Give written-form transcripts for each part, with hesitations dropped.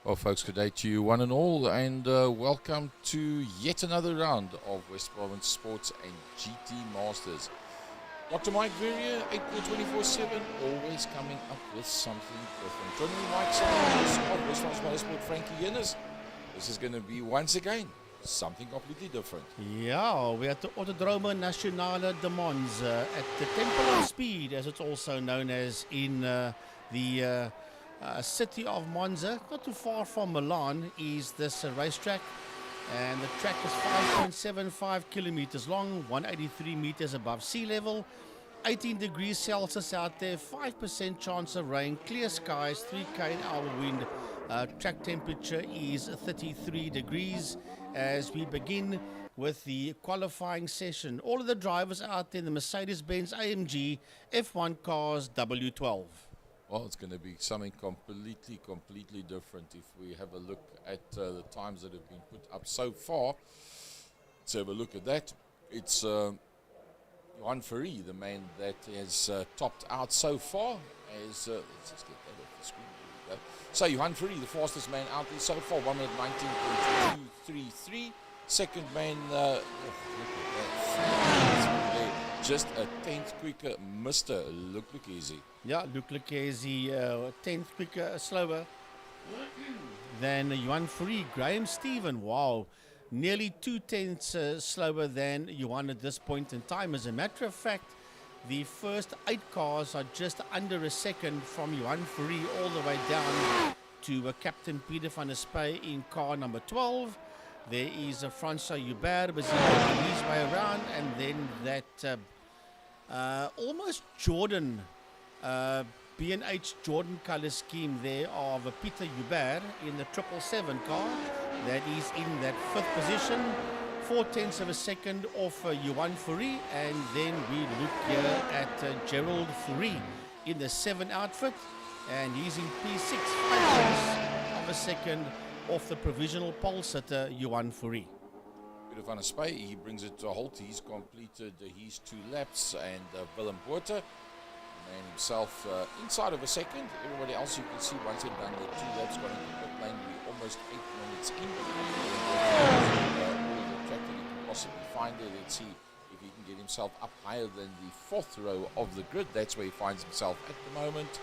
Well, folks, good day to you, one and all, and welcome to yet another round of West Province Sports and GT Masters. Dr. Mike Verrier, 8.24/7, always coming up with something different. Joining me, Mike Saunders of West Province Motorsport, Frankie Yennis. This is going to be, once again, something completely different. Yeah, we're at the Autodromo Nacionale de Monza at the Temple of Speed, as it's also known as in the city of Monza. Not too far from Milan is this racetrack, and the track is 5.75 kilometers long, 183 meters above sea level, 18 degrees Celsius out there, 5% chance of rain, clear skies, 3 km/h wind. Track temperature is 33 degrees as we begin with the qualifying session. All of the drivers out there in the Mercedes-Benz AMG F1 cars W12. Well, it's going to be something completely different if we have a look at the times that have been put up so far. Let's have a look at that. It's Johan Ferry, the man that has topped out so far. As let's just get that off the screen. There we go. So Johan Ferry, the fastest man out there so far, 1 minute 19.233. Second man, look at that. Just a 10th quicker, Mr. Luke Lucchesi. Yeah, Luke Lucchesi, 10th quicker, slower than Johan Ferry. Graham Stephen, wow, nearly 2 tenths slower than Johan at this point in time. As a matter of fact, the first 8 cars are just under a second from Johan Ferry all the way down to Captain Peter van der Spey in car number 12. There is Francois Hubert, was making his way around, and then that almost Jordan, B&H Jordan color scheme there of Peter Hubert in the 777 car. That is in that 5th position, 4 tenths of a second off Johan Ferry, and then we look here at Gerald Ferry in the 7 outfit, and he's in P6, 5 tenths of a second off the provisional pole sitter Johan Ferry. Peter van der Spey, he brings it to a halt. He's completed his 2 laps, and Willem Botha, the man himself, inside of a second. Everybody else, you can see, once they've done their 2 laps, got into pit lane, we're almost 8 minutes in. All the track that he can possibly find there. Let's see if he can get himself up higher than the 4th row of the grid. That's where he finds himself at the moment.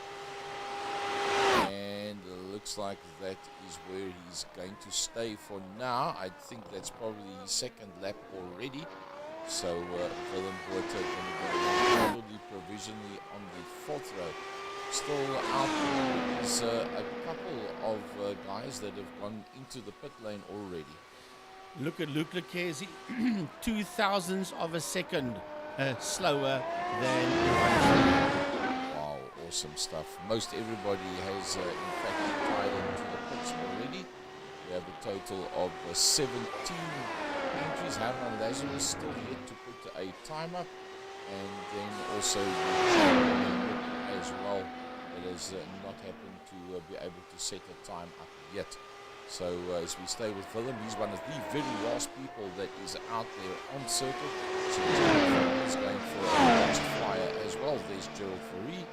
And looks like that is where he's going to stay for now. I think that's probably his 2nd lap already. So Willem Botha going to go probably provisionally on the 4th row. Still out there is a couple of guys that have gone into the pit lane already. Look at Luke Lucchesi, 2 thousandths of a second slower than Johan. Awesome stuff. Most everybody has in fact tied into the pits already. We have a total of 17 entries. Herman Lazarus still yet to put a timer, and then also as well that has not happened to be able to set a time up yet. So as we stay with Willem, he's one of the very last people that is out there on circuit. So he's going for a last flyer as well. There's Gerald Ferry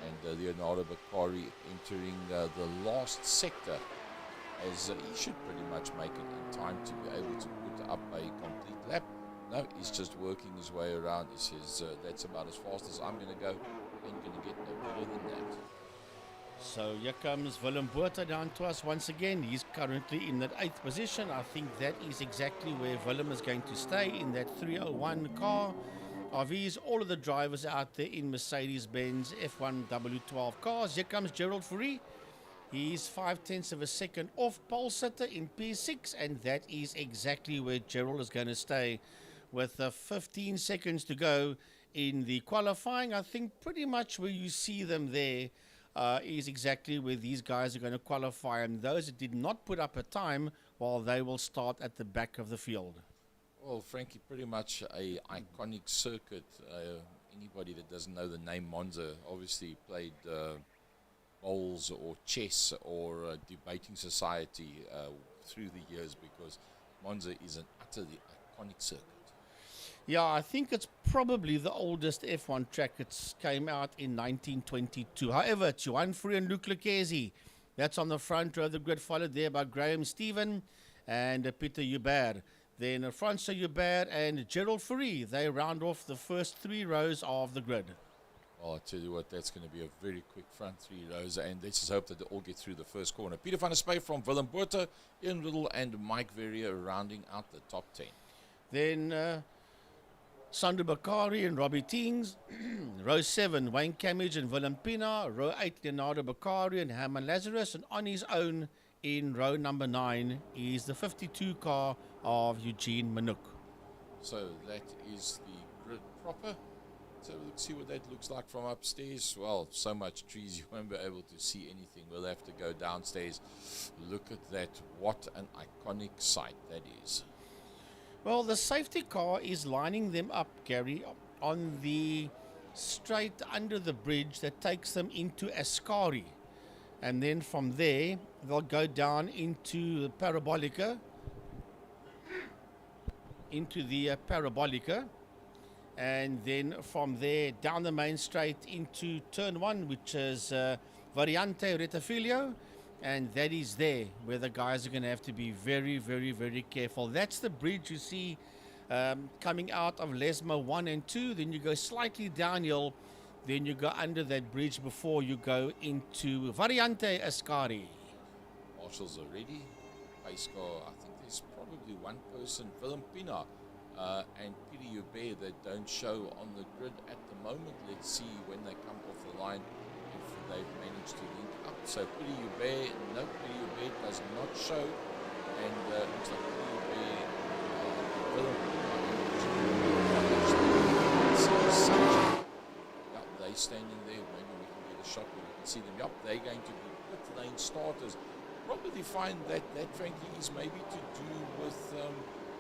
and Leonardo Beccari entering the last sector, as he should pretty much make it in time to be able to put up a complete lap. No, he's just working his way around. He says, that's about as fast as I'm going to go. Ain't going to get no better than that. So here comes Willem Botha down to us once again. He's currently in that 8th position. I think that is exactly where Willem is going to stay, in that 301 car of his. All of the drivers out there in Mercedes-Benz F1 W12 cars. Here comes Gerald Ferry. He's 5 tenths of a second off pole sitter in P6, and that is exactly where Gerald is going to stay with 15 seconds to go in the qualifying. I think pretty much where you see them there is exactly where these guys are going to qualify, and those that did not put up a time, well, they will start at the back of the field. Well, Frankie, pretty much a iconic circuit. Anybody that doesn't know the name Monza obviously played bowls or chess or debating society through the years, because Monza is an utterly iconic circuit. Yeah, I think it's probably the oldest F1 track. It came out in 1922. However, it's Johan Ferry and Luke Lucchesi That's on the front row of the grid, followed there by Graham Stephen and Peter Hubert. Then Francois Hubert and Gerald Fourie, they round off the first 3 rows of the grid. Well, I tell you what, that's going to be a very quick front 3 rows, and let's just hope that they all get through the first corner. Peter van der Spy from Willem Botha, Ian Riddle and Mike Verrier rounding out the top 10. Then Sandro Bakari and Robbie Teens. Row 7, Wayne Camage and Willem Pina. Row 8, Leonardo Bakari and Herman Lazarus. And on his own in row number 9 is the 52 car of Eugene Manouk. So that is the grid proper. So let's see what that looks like from upstairs. Well, so much trees you won't be able to see anything. We'll have to go downstairs. Look at that. What an iconic sight that is. Well, the safety car is lining them up, Gary, on the straight under the bridge that takes them into Ascari. And then from there, they'll go down into the Parabolica. And then from there, down the main straight into turn 1, which is Variante Retafilio. And that is there where the guys are going to have to be very, very, very careful. That's the bridge you see coming out of Lesmo 1 and 2. Then you go slightly downhill. Then you go under that bridge before you go into Variante Ascari. Marshals are ready. Pace car, I think there's probably one person, Willem Pina and Peter Hubert, that don't show on the grid at the moment. Let's see when they come off the line if they've managed to link up. So Peter Hubert, no, Peter Hubert does not show, and looks like Peter Hubert, Willem Pina, they're standing there. Maybe we can get a shot where we can see them. Yup, they're going to be pit lane starters. Probably find that frankly is maybe to do with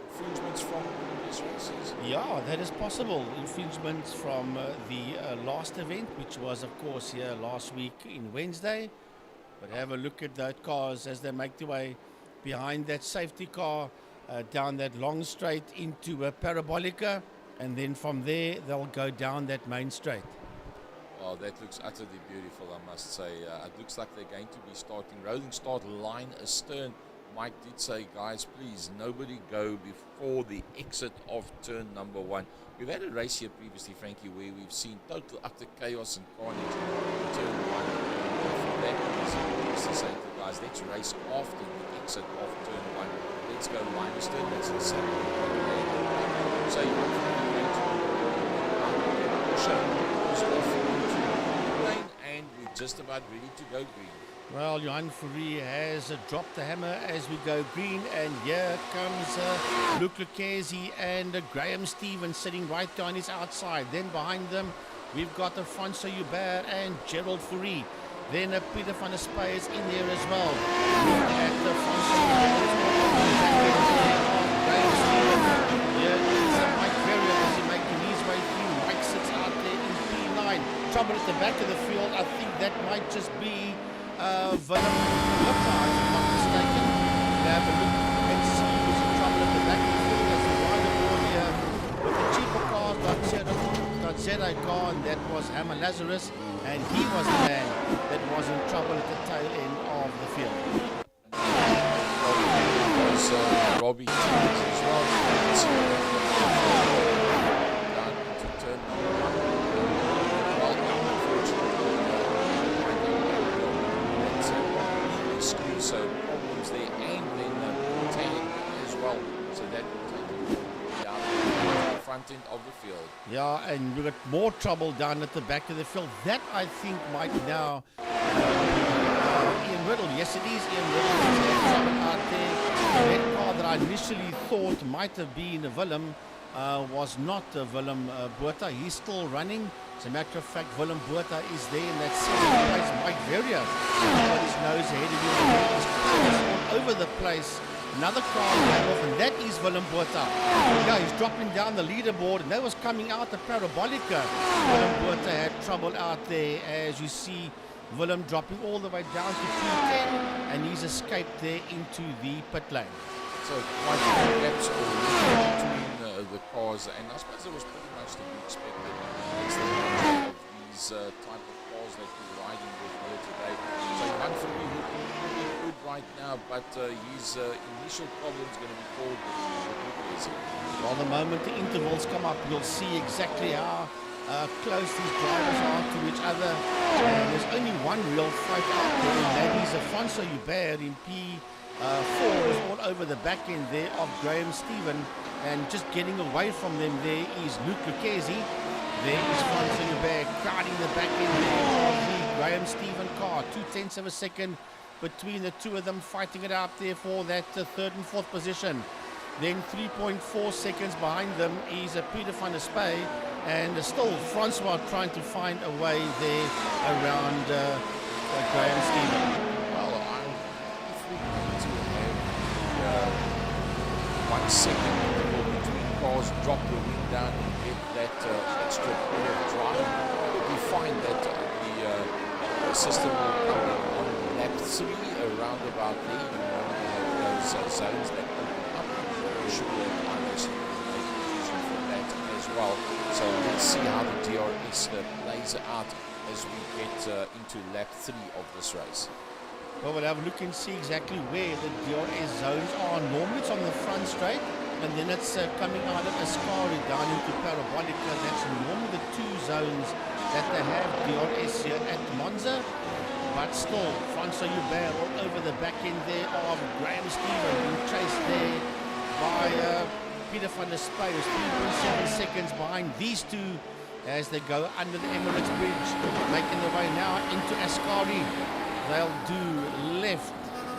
infringements from previous races. Yeah, that is possible. Infringements from the last event, which was, of course, here last week in Wednesday. But have a look at those cars as they make their way behind that safety car, down that long straight into Parabolica. And then from there, they'll go down that main straight. Oh, that looks utterly beautiful, I must say. It looks like they're going to be starting. Rolling start line astern. Mike did say, guys, please, nobody go before the exit of turn number 1. We've had a race here previously, Frankie, where we've seen total utter chaos and carnage in turn 1. For that reason, we used to say to the guys, let's race after the exit of turn 1. Let's go line astern. That's exactly what they did. So you're going to push off and we're just about ready to go green. Well, Johan Fourie has dropped the hammer as we go green, and here comes Luc Lucchesi and Graham Stevens sitting right down his outside. Then behind them, we've got Francois Hubert and Gerald Fourie. Then Peter van der Spy is in there as well. Look at Francois Graham Stevens. Here is Mike Verrier as he's making his way through. Mike sits out there in P9. Trouble at the back of the field. I think that might just be Willem Botha, if I'm not mistaken. Have a look and see who's in trouble at the back of the field as we ride aboard here with the cheaper car, .ZA car, and that was Herman Lazarus, and he was the man that was in trouble at the tail end of the field. Was Robbie Teams as well. Down into turn number 1. Well, unfortunately, so problems there, and then the tank as well. So that will take you down the front end of the field. Yeah, and we've got more trouble down at the back of the field. That, I think, might now be Ian Riddle. Yes, it is Ian Riddle out there. That car that I initially thought might have been Willem was not Willem Botha. He's still running. As a matter of fact, Willem Botha is there in that second place. Mike Verrier got his nose ahead of him. He's all over the place. Another car came off, and that is Willem Botha. Yeah, he's dropping down the leaderboard, and that was coming out the Parabolica. Willem Botha had trouble out there, as you see Willem dropping all the way down to 210, and he's escaped there into the pit lane. So quite a few gaps between the cars, and I suppose it was pretty much to be expected. It's the nature of these type of cars that we're riding with here today. So Johan Verrier looking pretty good right now, but his initial problem is going to be called with Well, the moment the intervals come up, you'll see exactly how close these drivers are to each other. And there's only one real fight out there, and that is Afonso Hubert in P4 is all over the back end there of Graham Stephen. And just getting away from them there is Luke Lucchesi. There is Afonso Hubert crowding the back end there of the Graham Stephen car. 0.2 of a second between the two of them, fighting it out there for that third and fourth position. Then 3.4 seconds behind them is Peter van der Spey, and still Francois trying to find a way there around Graham Stephen. Well, if we need to have 1 second interval between cars, drop the wing down and get that extra bit of drive, we find that the system will come in on lap 3 around about there. You normally have those zones that open up. You should be able to understand for that as well. So let's see how the DRS plays out as we get into lap 3 of this race. Well, we'll have a look and see exactly where the DRS zones are. Normally it's on the front straight, and then it's coming out of Ascari down into Parabolica. That's normally the two zones that they have DRS here at Monza. But still, Francois Hubert all over the back end there of Graham Stephen, being chased there by Peter van der Spey, who's 3.7 seconds behind these two as they go under the Emirates Bridge, making their way now into Ascari. They'll do left,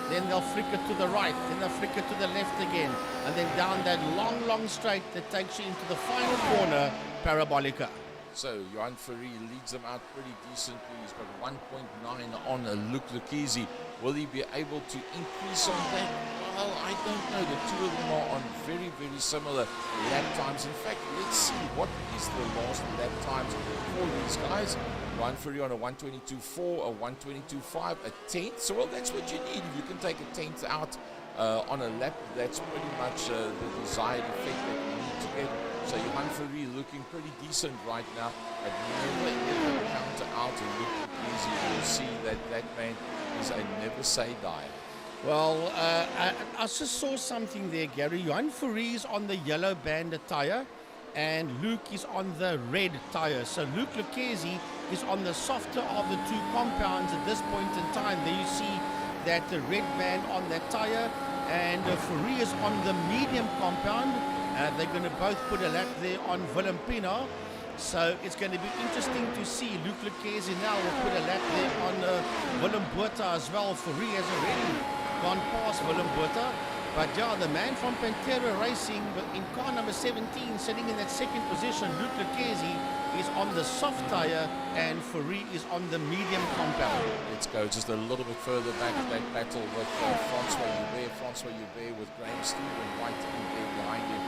then they'll flicker to the right, then they'll flicker to the left again, and then down that long straight that takes you into the final corner, Parabolica. So Johan Verrier leads them out pretty decently. He's got 1.9 on Luke Lucchesi. Will he be able to increase on that? Well, I don't know. The two of them are on very similar lap times. In fact, let's see what is the last lap times for these guys. Johan Verrier on a 122.4, a 122.5, a 10th. So, well, that's what you need. If you can take a 10th out on a lap, that's pretty much the desired effect that you need to get. So Johan Verrier looking pretty decent right now, but never ever counter out and look easy. You'll see that that man is a never say die. Well, I just saw something there, Gary. Johan Verrier is on the yellow banded tyre, and Luke is on the red tyre. So Luke Lucchesi is on the softer of the two compounds at this point in time. There you see that the red band on that tyre, and Verrier is on the medium compound. They're going to both put a lap there on Willem Pina. So it's going to be interesting to see. Luke Lucchesi now will put a lap there on Willem Botha as well. Verrier has already gone past Willem Botha. But yeah, the man from Pantera Racing in car number 17, sitting in that second position, Luke Lucchesi, is on the soft tyre and Verrier is on the medium compound. Let's go just a little bit further back. That battle with Francois Hubert with Graham Stephen right in there behind him.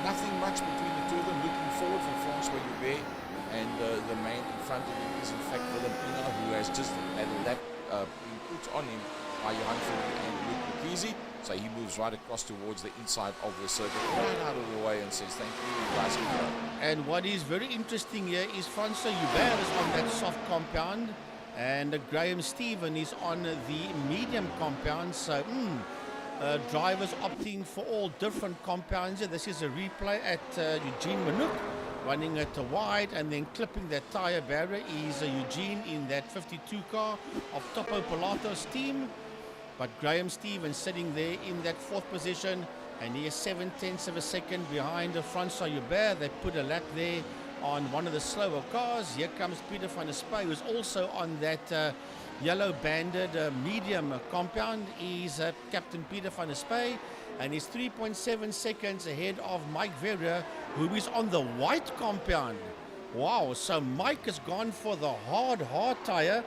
Nothing much between the two of them. Looking forward for Francois Hubert, and the man in front of him is in fact Willem Pina, who has just had a lap being put on him by Johan Verrier and Luke Lucchesi. So he moves right across towards the inside of the circuit, right out of the way, and says thank you, guys. And what is very interesting here is Francois Hubert is on that soft compound, and Graham Stephen is on the medium compound. So drivers opting for all different compounds. This is a replay at Eugene Manouk, running at the wide and then clipping that tyre barrier is Eugene in that 52 car of Topo Pilato's team. But Graham Stevens sitting there in that fourth position, and he is 0.7 of a second behind Francois Hubert. They put a lap there on one of the slower cars. Here comes Peter van der Spey, who's also on that yellow banded medium compound. He's Captain Peter van der Spey, and he's 3.7 seconds ahead of Mike Verrier, who is on the white compound. Wow, so Mike has gone for the hard tyre.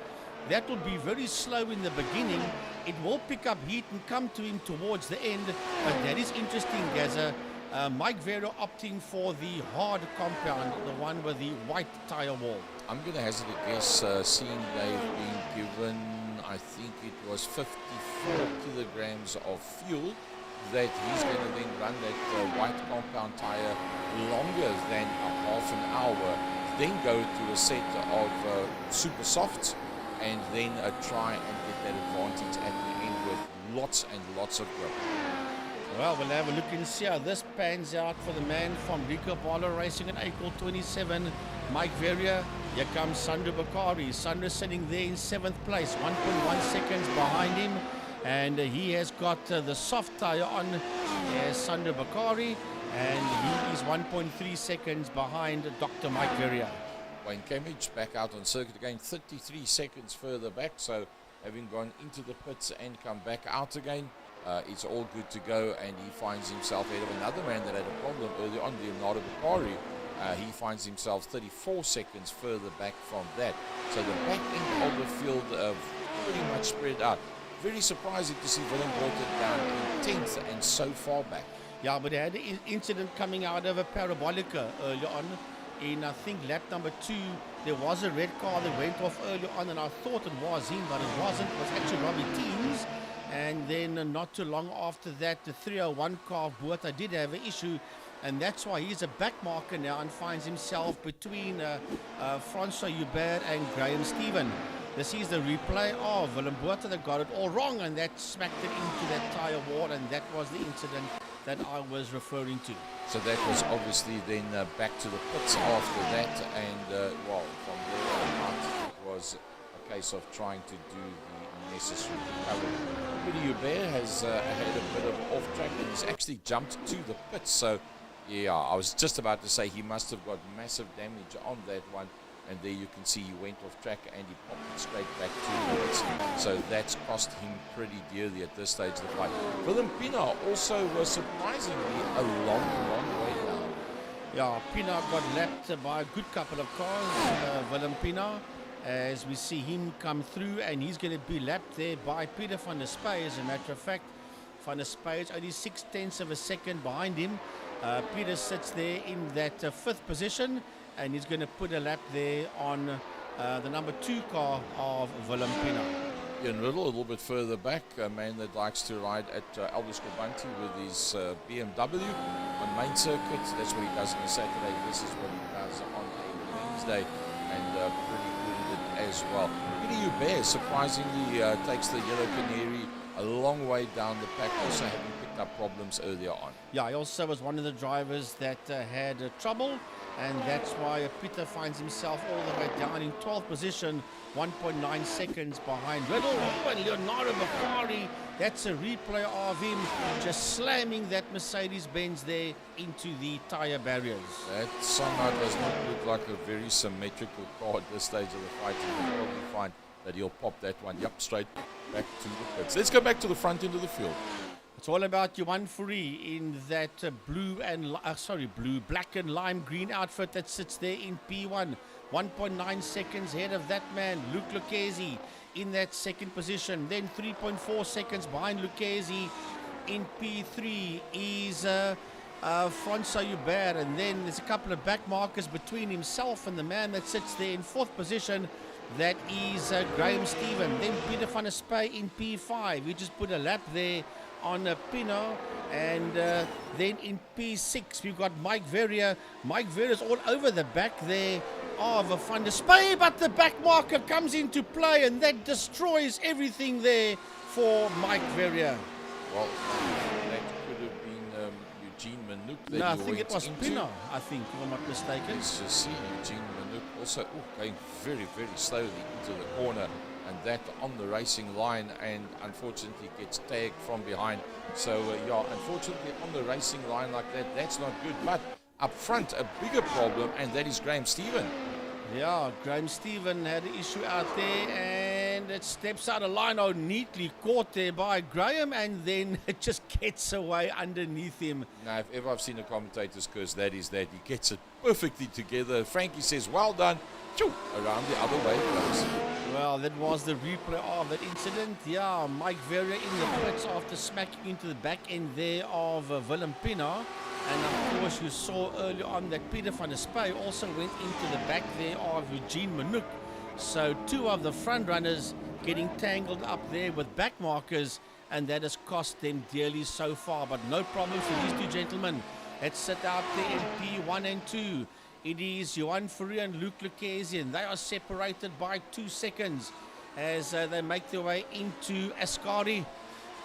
That will be very slow in the beginning. It will pick up heat and come to him towards the end, but that is interesting, Gaza. Mike Verrier opting for the hard compound, the one with the white tyre wall. I'm going to hazard a guess, seeing they've been given, I think it was 54 kilograms of fuel, that he's going to then run that white compound tyre longer than a half an hour, then go to a set of super softs, and then try and get that advantage at the end with lots and lots of grip. Well, we'll have a look and see how this pans out for the man from Rico Barlow Racing in April 27, Mike Verrier. Here comes Sandro Bakari. Sandro sitting there in 7th place, 1.1 seconds behind him. And he has got the soft tyre on, Sandro Bakari. And he is 1.3 seconds behind Dr. Mike Verrier. Wayne Kimmage back out on circuit again, 33 seconds further back. So having gone into the pits and come back out again, it's all good to go, and he finds himself ahead of another man that had a problem earlier on, Leonardo Bakari. He finds himself 34 seconds further back from that. So the back end of the field pretty much spread out. Very surprising to see Willem Borton down in 10th and so far back. Yeah, but they had an incident coming out of a Parabolica earlier on. In, I think, lap number 2, there was a red car that went off earlier on, and I thought it was him, but it wasn't. It was actually Robbie Teams. And then not too long after that, the 301 car, Buerta, did have an issue, and that's why he's a back marker now and finds himself between Francois Hubert and Graham Stephen. This is the replay of Willem Buerta that got it all wrong, and that smacked it into that tyre wall, and that was the incident that I was referring to. So that was obviously then back to the pits after that, and well, from there on out, it was a case of trying to do the necessary recovery. Peter Hubert has had a bit of off track, and he's actually jumped to the pits. So yeah, I was just about to say he must have got massive damage on that one. And there you can see he went off track and he popped it straight back to the pits. So that's cost him pretty dearly at this stage of the fight. Willem Pina also was surprisingly a long way down. Yeah, Pina got lapped by a good couple of cars, Willem Pina, as we see him come through, and he's going to be lapped there by Peter van der Spy. As a matter of fact, van der Spy is only 0.6 of a second behind him. Peter sits there in that 5th position, and he's going to put a lap there on the number 2 car of Willem Pina. Ian Riddle, a little bit further back, a man that likes to ride at Aldous Cobanti with his BMW on main circuit. That's what he does on a Saturday. This is what he does on a Wednesday, and pretty good at it as well. Peter Hubert surprisingly takes the Yellow Canary a long way down the pack, also having picked up problems earlier on. Yeah, he also was one of the drivers that had trouble, and that's why Peter finds himself all the way down in 12th position, 1.9 seconds behind Riddle. Oh, and Leonardo Bakari, that's a replay of him just slamming that Mercedes-Benz there into the tyre barriers. That somehow does not look like a very symmetrical car at this stage of the fight. You'll probably find that he'll pop that one, straight back to the pits. Let's go back to the front end of the field. It's all about Johan Fourie in that black and lime green outfit that sits there in P1. 1.9 seconds ahead of that man, Luc Lucchesi, in that 2nd position. Then 3.4 seconds behind Lucchesi in P3 is Francois Hubert. And then there's a couple of back markers between himself and the man that sits there in 4th position. That is Graham Stephen. Then Peter van der Spy in P5. He just put a lap there on Pino, and then in P6 we've got Mike Verrier. Mike Verrier's all over the back there of Van der Spy, but the back marker comes into play, and that destroys everything there for Mike Verrier. Well, that could have been Eugene Manouk. No, I think it was Pino, I think, if I'm not mistaken. Let's just see Eugene Manouk also going very, very slowly into the corner, and that on the racing line, and unfortunately gets tagged from behind. So yeah, unfortunately on the racing line like that, that's not good. But up front, a bigger problem, and that is Graham Stephen. Yeah, Graham Stephen had an issue out there, and it steps out of line, neatly caught there by Graham, and then it just gets away underneath him. Now, if ever I've seen a commentator's curse, that is that. He gets it perfectly together. Frankie says, well done. Choo, around the other way it goes. Well, that was the replay of that incident. Yeah, Mike Verrier in the pits after smacking into the back end there of Willem Pina. And of course, you saw earlier on that Peter van der Spy also went into the back there of Eugene Manouk. So 2 of the front runners getting tangled up there with back markers, and that has cost them dearly so far. But no problem for these 2 gentlemen. Let's sit out there in P1 and 2. It is Johan Fourie and Luc Lucchesi, and they are separated by 2 seconds. as they make their way into Ascari.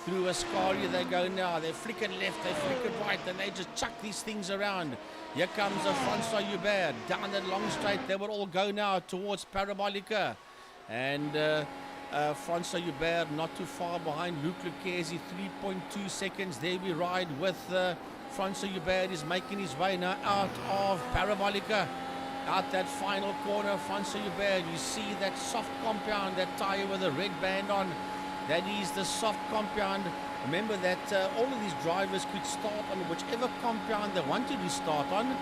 Through Ascari they go now. They flick it left, they flick it right, and they just chuck these things around. Here comes Francois Hubert down that long straight. They will all go now towards Parabolica. And Francois Hubert not too far behind Luke Lucchesi, 3.2 seconds. There we ride with Francois Hubert is making his way now out of Parabolica. Out that final corner, Francois Hubert, you see that soft compound, that tyre with a red band on. That is the soft compound. Remember that all of these drivers could start on whichever compound they wanted to start on.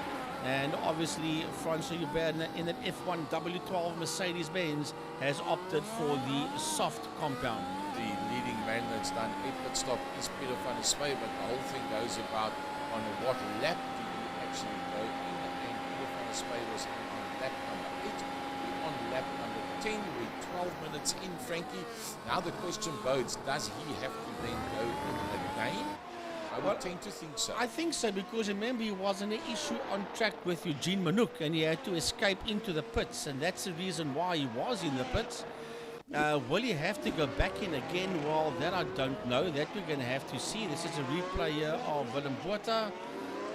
And obviously, Francois Hubert in an F1 W12 Mercedes-Benz has opted for the soft compound. The leading man that's done a pit stop is Peter van der Spey, but the whole thing goes about on what lap did he actually go in. And Peter van der Spey was on lap number 8. We're on lap number 10. We're 12 minutes in, Frankie. Now the question bodes, does he have to then go in again? I would tend to think so. I think so, because remember, he was in an issue on track with Eugene Manouk and he had to escape into the pits, and that's the reason why he was in the pits. Will he have to go back in again? Well, that I don't know. That we're going to have to see. This is a replay here of Willem Botha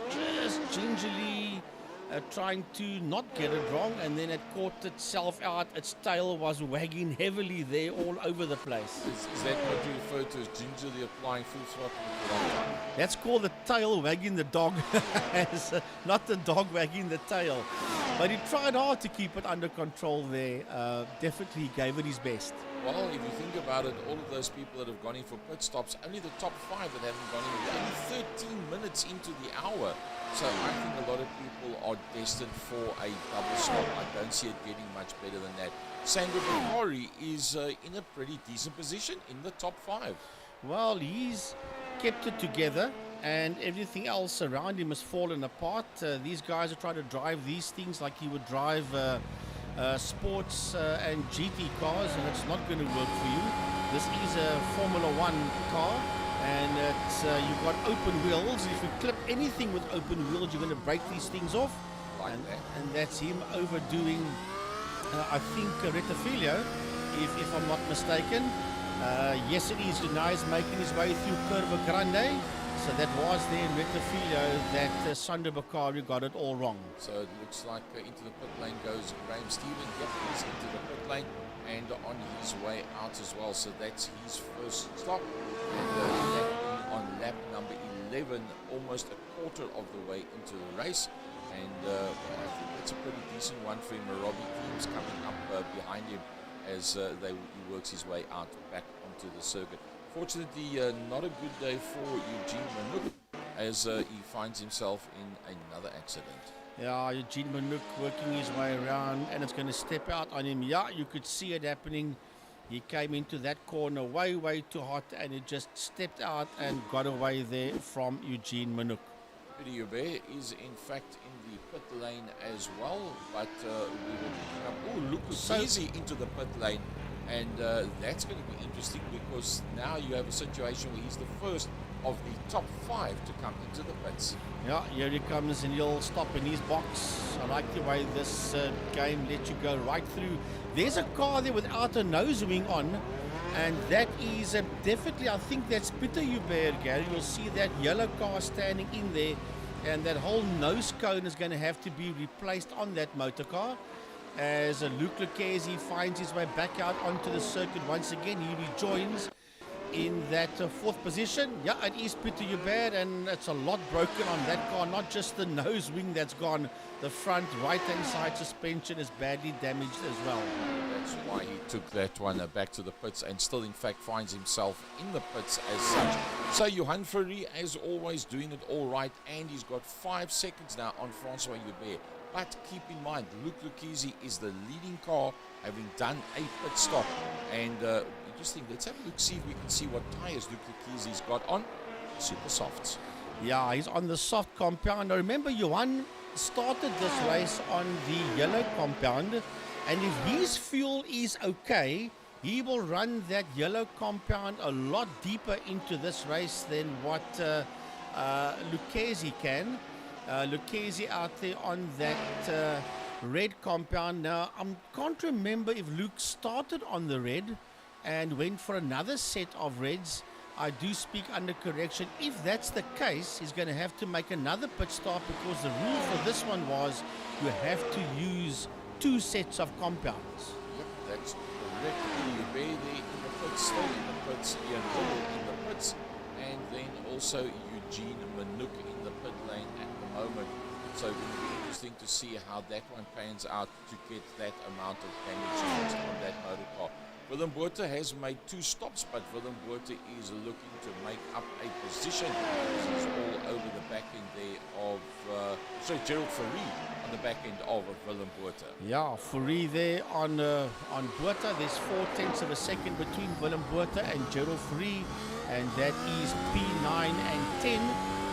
just gingerly trying to not get it wrong, and then it caught itself out. Its tail was wagging heavily there all over the place. Is that what you refer to as gingerly applying full throttle at the wrong time? That's called the tail wagging the dog, not the dog wagging the tail. But he tried hard to keep it under control there. Definitely gave it his best. Well, if you think about it, all of those people that have gone in for pit stops, only the top 5 that haven't gone in, we're only 13 minutes into the hour. So I think a lot of people are destined for a double stop. I don't see it getting much better than that. Sandro Bakari is in a pretty decent position in the top 5. Well, he's kept it together, and everything else around him has fallen apart. These guys are trying to drive these things like he would drive sports and GT cars, and it's not going to work for you. This is a Formula One car, and it's, you've got open wheels. If you clip anything with open wheels, you're going to break these things off. Like and, that. and that's him overdoing, I think, Retafilio, if I'm not mistaken. Yes, it is. Denai's making his way through Curva Grande. So that was there in Retafilio that Sandro Bakari got it all wrong. So it looks like into the pit lane goes Graham Stephen. Yep, he's into the pit lane and on his way out as well. So that's his first stop. And that being on lap number 11, almost a quarter of the way into the race. And I think that's a pretty decent one for him. Robbie Teams coming up behind him as he works his way out back onto the circuit. Fortunately, not a good day for Eugene Manouk as he finds himself in another accident. Yeah, Eugene Manouk working his way around, and it's going to step out on him. Yeah, you could see it happening. He came into that corner way too hot, and it just stepped out and got away there from Eugene Manouk. Peter Hubert is in fact in the pit lane as well, but we will pick up. Oh, Lucas Easy into the pit lane. And that's going to be interesting because now you have a situation where he's the first of the top 5 to come into the pits. Yeah, here he comes and he'll stop in his box. I like the way this game lets you go right through. There's a car there without a nose wing on, and that is definitely, I think that's Peter Hubert, Gary. You'll see that yellow car standing in there, and that whole nose cone is going to have to be replaced on that motor car. As Luke Lucchesi finds his way back out onto the circuit once again, he rejoins in that 4th position. Yeah, it is Peter Hubert, and it's a lot broken on that car. Not just the nose wing that's gone, the front right-hand side suspension is badly damaged as well. That's why he took that one back to the pits and still, in fact, finds himself in the pits as such. So Johan Ferry, as always, doing it all right, and he's got 5 seconds now on Francois Hubert. But keep in mind, Luke Lucchesi is the leading car, having done a pit stop. And interesting, let's have a look, see if we can see what tyres Luke Lucchesi's got on. Super softs. Yeah, he's on the soft compound. Now remember, Johan started this race on the yellow compound. And if his fuel is okay, he will run that yellow compound a lot deeper into this race than what Lucchesi can. Lucchesi out there on that red compound. Now, I can't remember if Luke started on the red and went for another set of reds. I do speak under correction. If that's the case, he's going to have to make another pit stop, because the rule for this one was you have to use 2 sets of compounds. Yep, that's correct. Ray there in the pits, still in the pits, Ian Hall in the pits, and then also Eugene Manook in the pit lane at the moment. So it will be interesting to see how that one pans out to get that amount of damage fixed on that motor car. Willem Botha has made 2 stops, but Willem Botha is looking to make up a position. He's all over the back end there of, Gerald Fourie on the back end of Willem Botha. Yeah, Fourie there on Botha. There's 4/10 of a second between Willem Botha and Gerald Fourie, and that is P9 and 10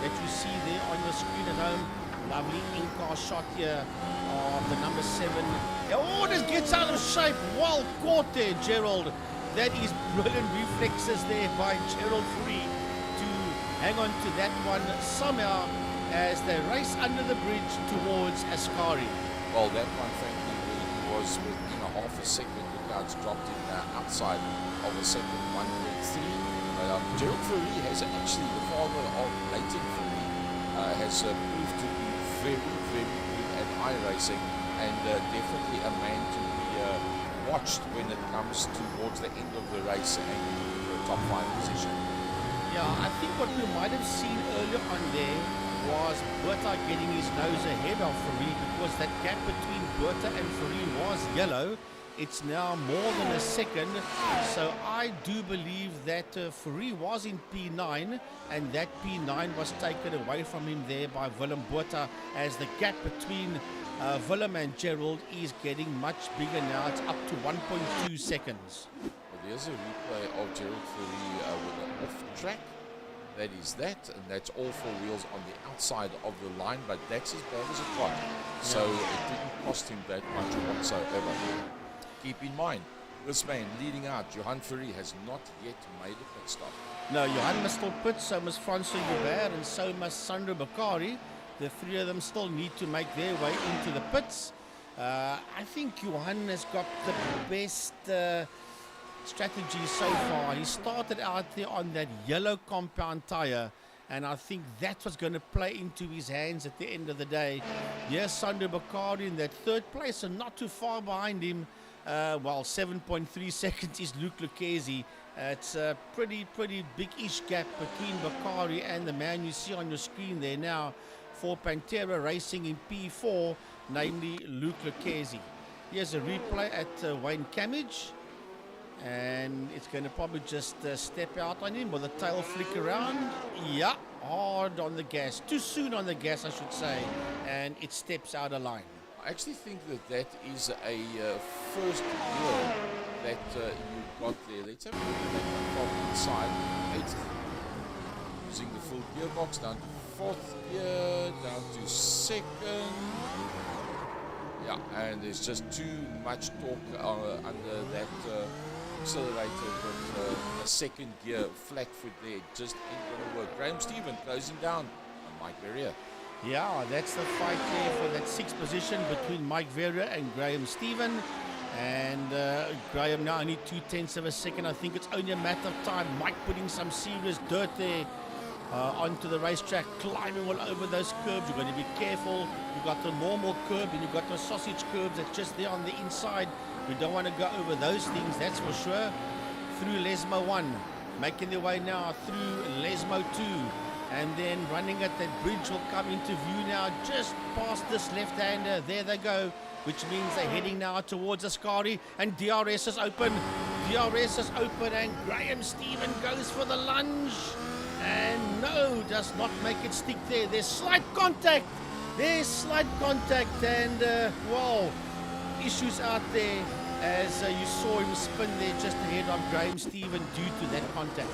that you see there on your screen at home. Lovely in-car shot here of the number 7. Oh, this gets out of shape. Well caught there, Gerald. That is brilliant reflexes there by Gerald Fourie to hang on to that one somehow as they race under the bridge towards Ascari. Well, that one, frankly, was within a half a second. The clouds dropped in outside of a second, 1.3. Gerald Fourie has actually, the father of Leighton Fourie, has proved to be very, very good at iRacing, and definitely a man to be watched when it comes towards the end of the race and for a top 5 position. Yeah, I think what we might have seen earlier on there was Botha getting his nose ahead of Fourie, because that gap between Botha and Fourie was yellow. It's now more than a second, so I do believe that Fourie was in P9, and that P9 was taken away from him there by Willem Botha, as the gap between Willem and Gerald is getting much bigger now. It's up to 1.2 seconds. Well, there's a replay of Gerald Fourie with an off track. That is that, and that's all 4 wheels on the outside of the line, but that's as bad as it got. So it didn't cost him that much whatsoever. Keep in mind, this man leading out, Johan Fourie, has not yet made a pit stop. No, Johan must still pit, so must Francois Joubert, and so must Sandro Bakari. The 3 of them still need to make their way into the pits. I think Johan has got the best strategy so far. He started out there on that yellow compound tyre, and I think that was going to play into his hands at the end of the day. Yes, Sandro Bakari in that 3rd place, and not too far behind him. 7.3 seconds is Luke Lucchesi. It's a pretty big-ish gap between Bakari and the man you see on your screen there now for Pantera Racing in P4, namely Luke Lucchesi. Here's a replay at Wayne Camage, and it's going to probably just step out on him with a tail flick around. Yeah, hard on the gas. Too soon on the gas, I should say, and it steps out of line. I actually think that is a first gear that you got there. Let's have a look at that one from inside. 8th, using the full gearbox, down to 4th gear, down to 2nd. Yeah, and there's just too much torque under that accelerator with a 2nd gear flat foot there. Just ain't going to work. Graham Stephen closing down on Mike Verrier. Yeah, that's the fight there for that 6th position between Mike Verrier and Graham Stephen. And Graham now only 2/10 of a second. I think it's only a matter of time. Mike putting some serious dirt there onto the racetrack, climbing all over those curbs. You've got to be careful. You've got the normal curb and you've got the sausage curbs that's just there on the inside. We don't want to go over those things, that's for sure. Through Lesmo 1, making their way now through Lesmo 2. And then running at that bridge will come into view now, just past this left-hander. There they go, which means they're heading now towards Ascari. And DRS is open. DRS is open, and Graham Stephen goes for the lunge. And no, does not make it stick there. There's slight contact. There's slight contact, and issues out there as you saw him spin there just ahead of Graham Stephen due to that contact.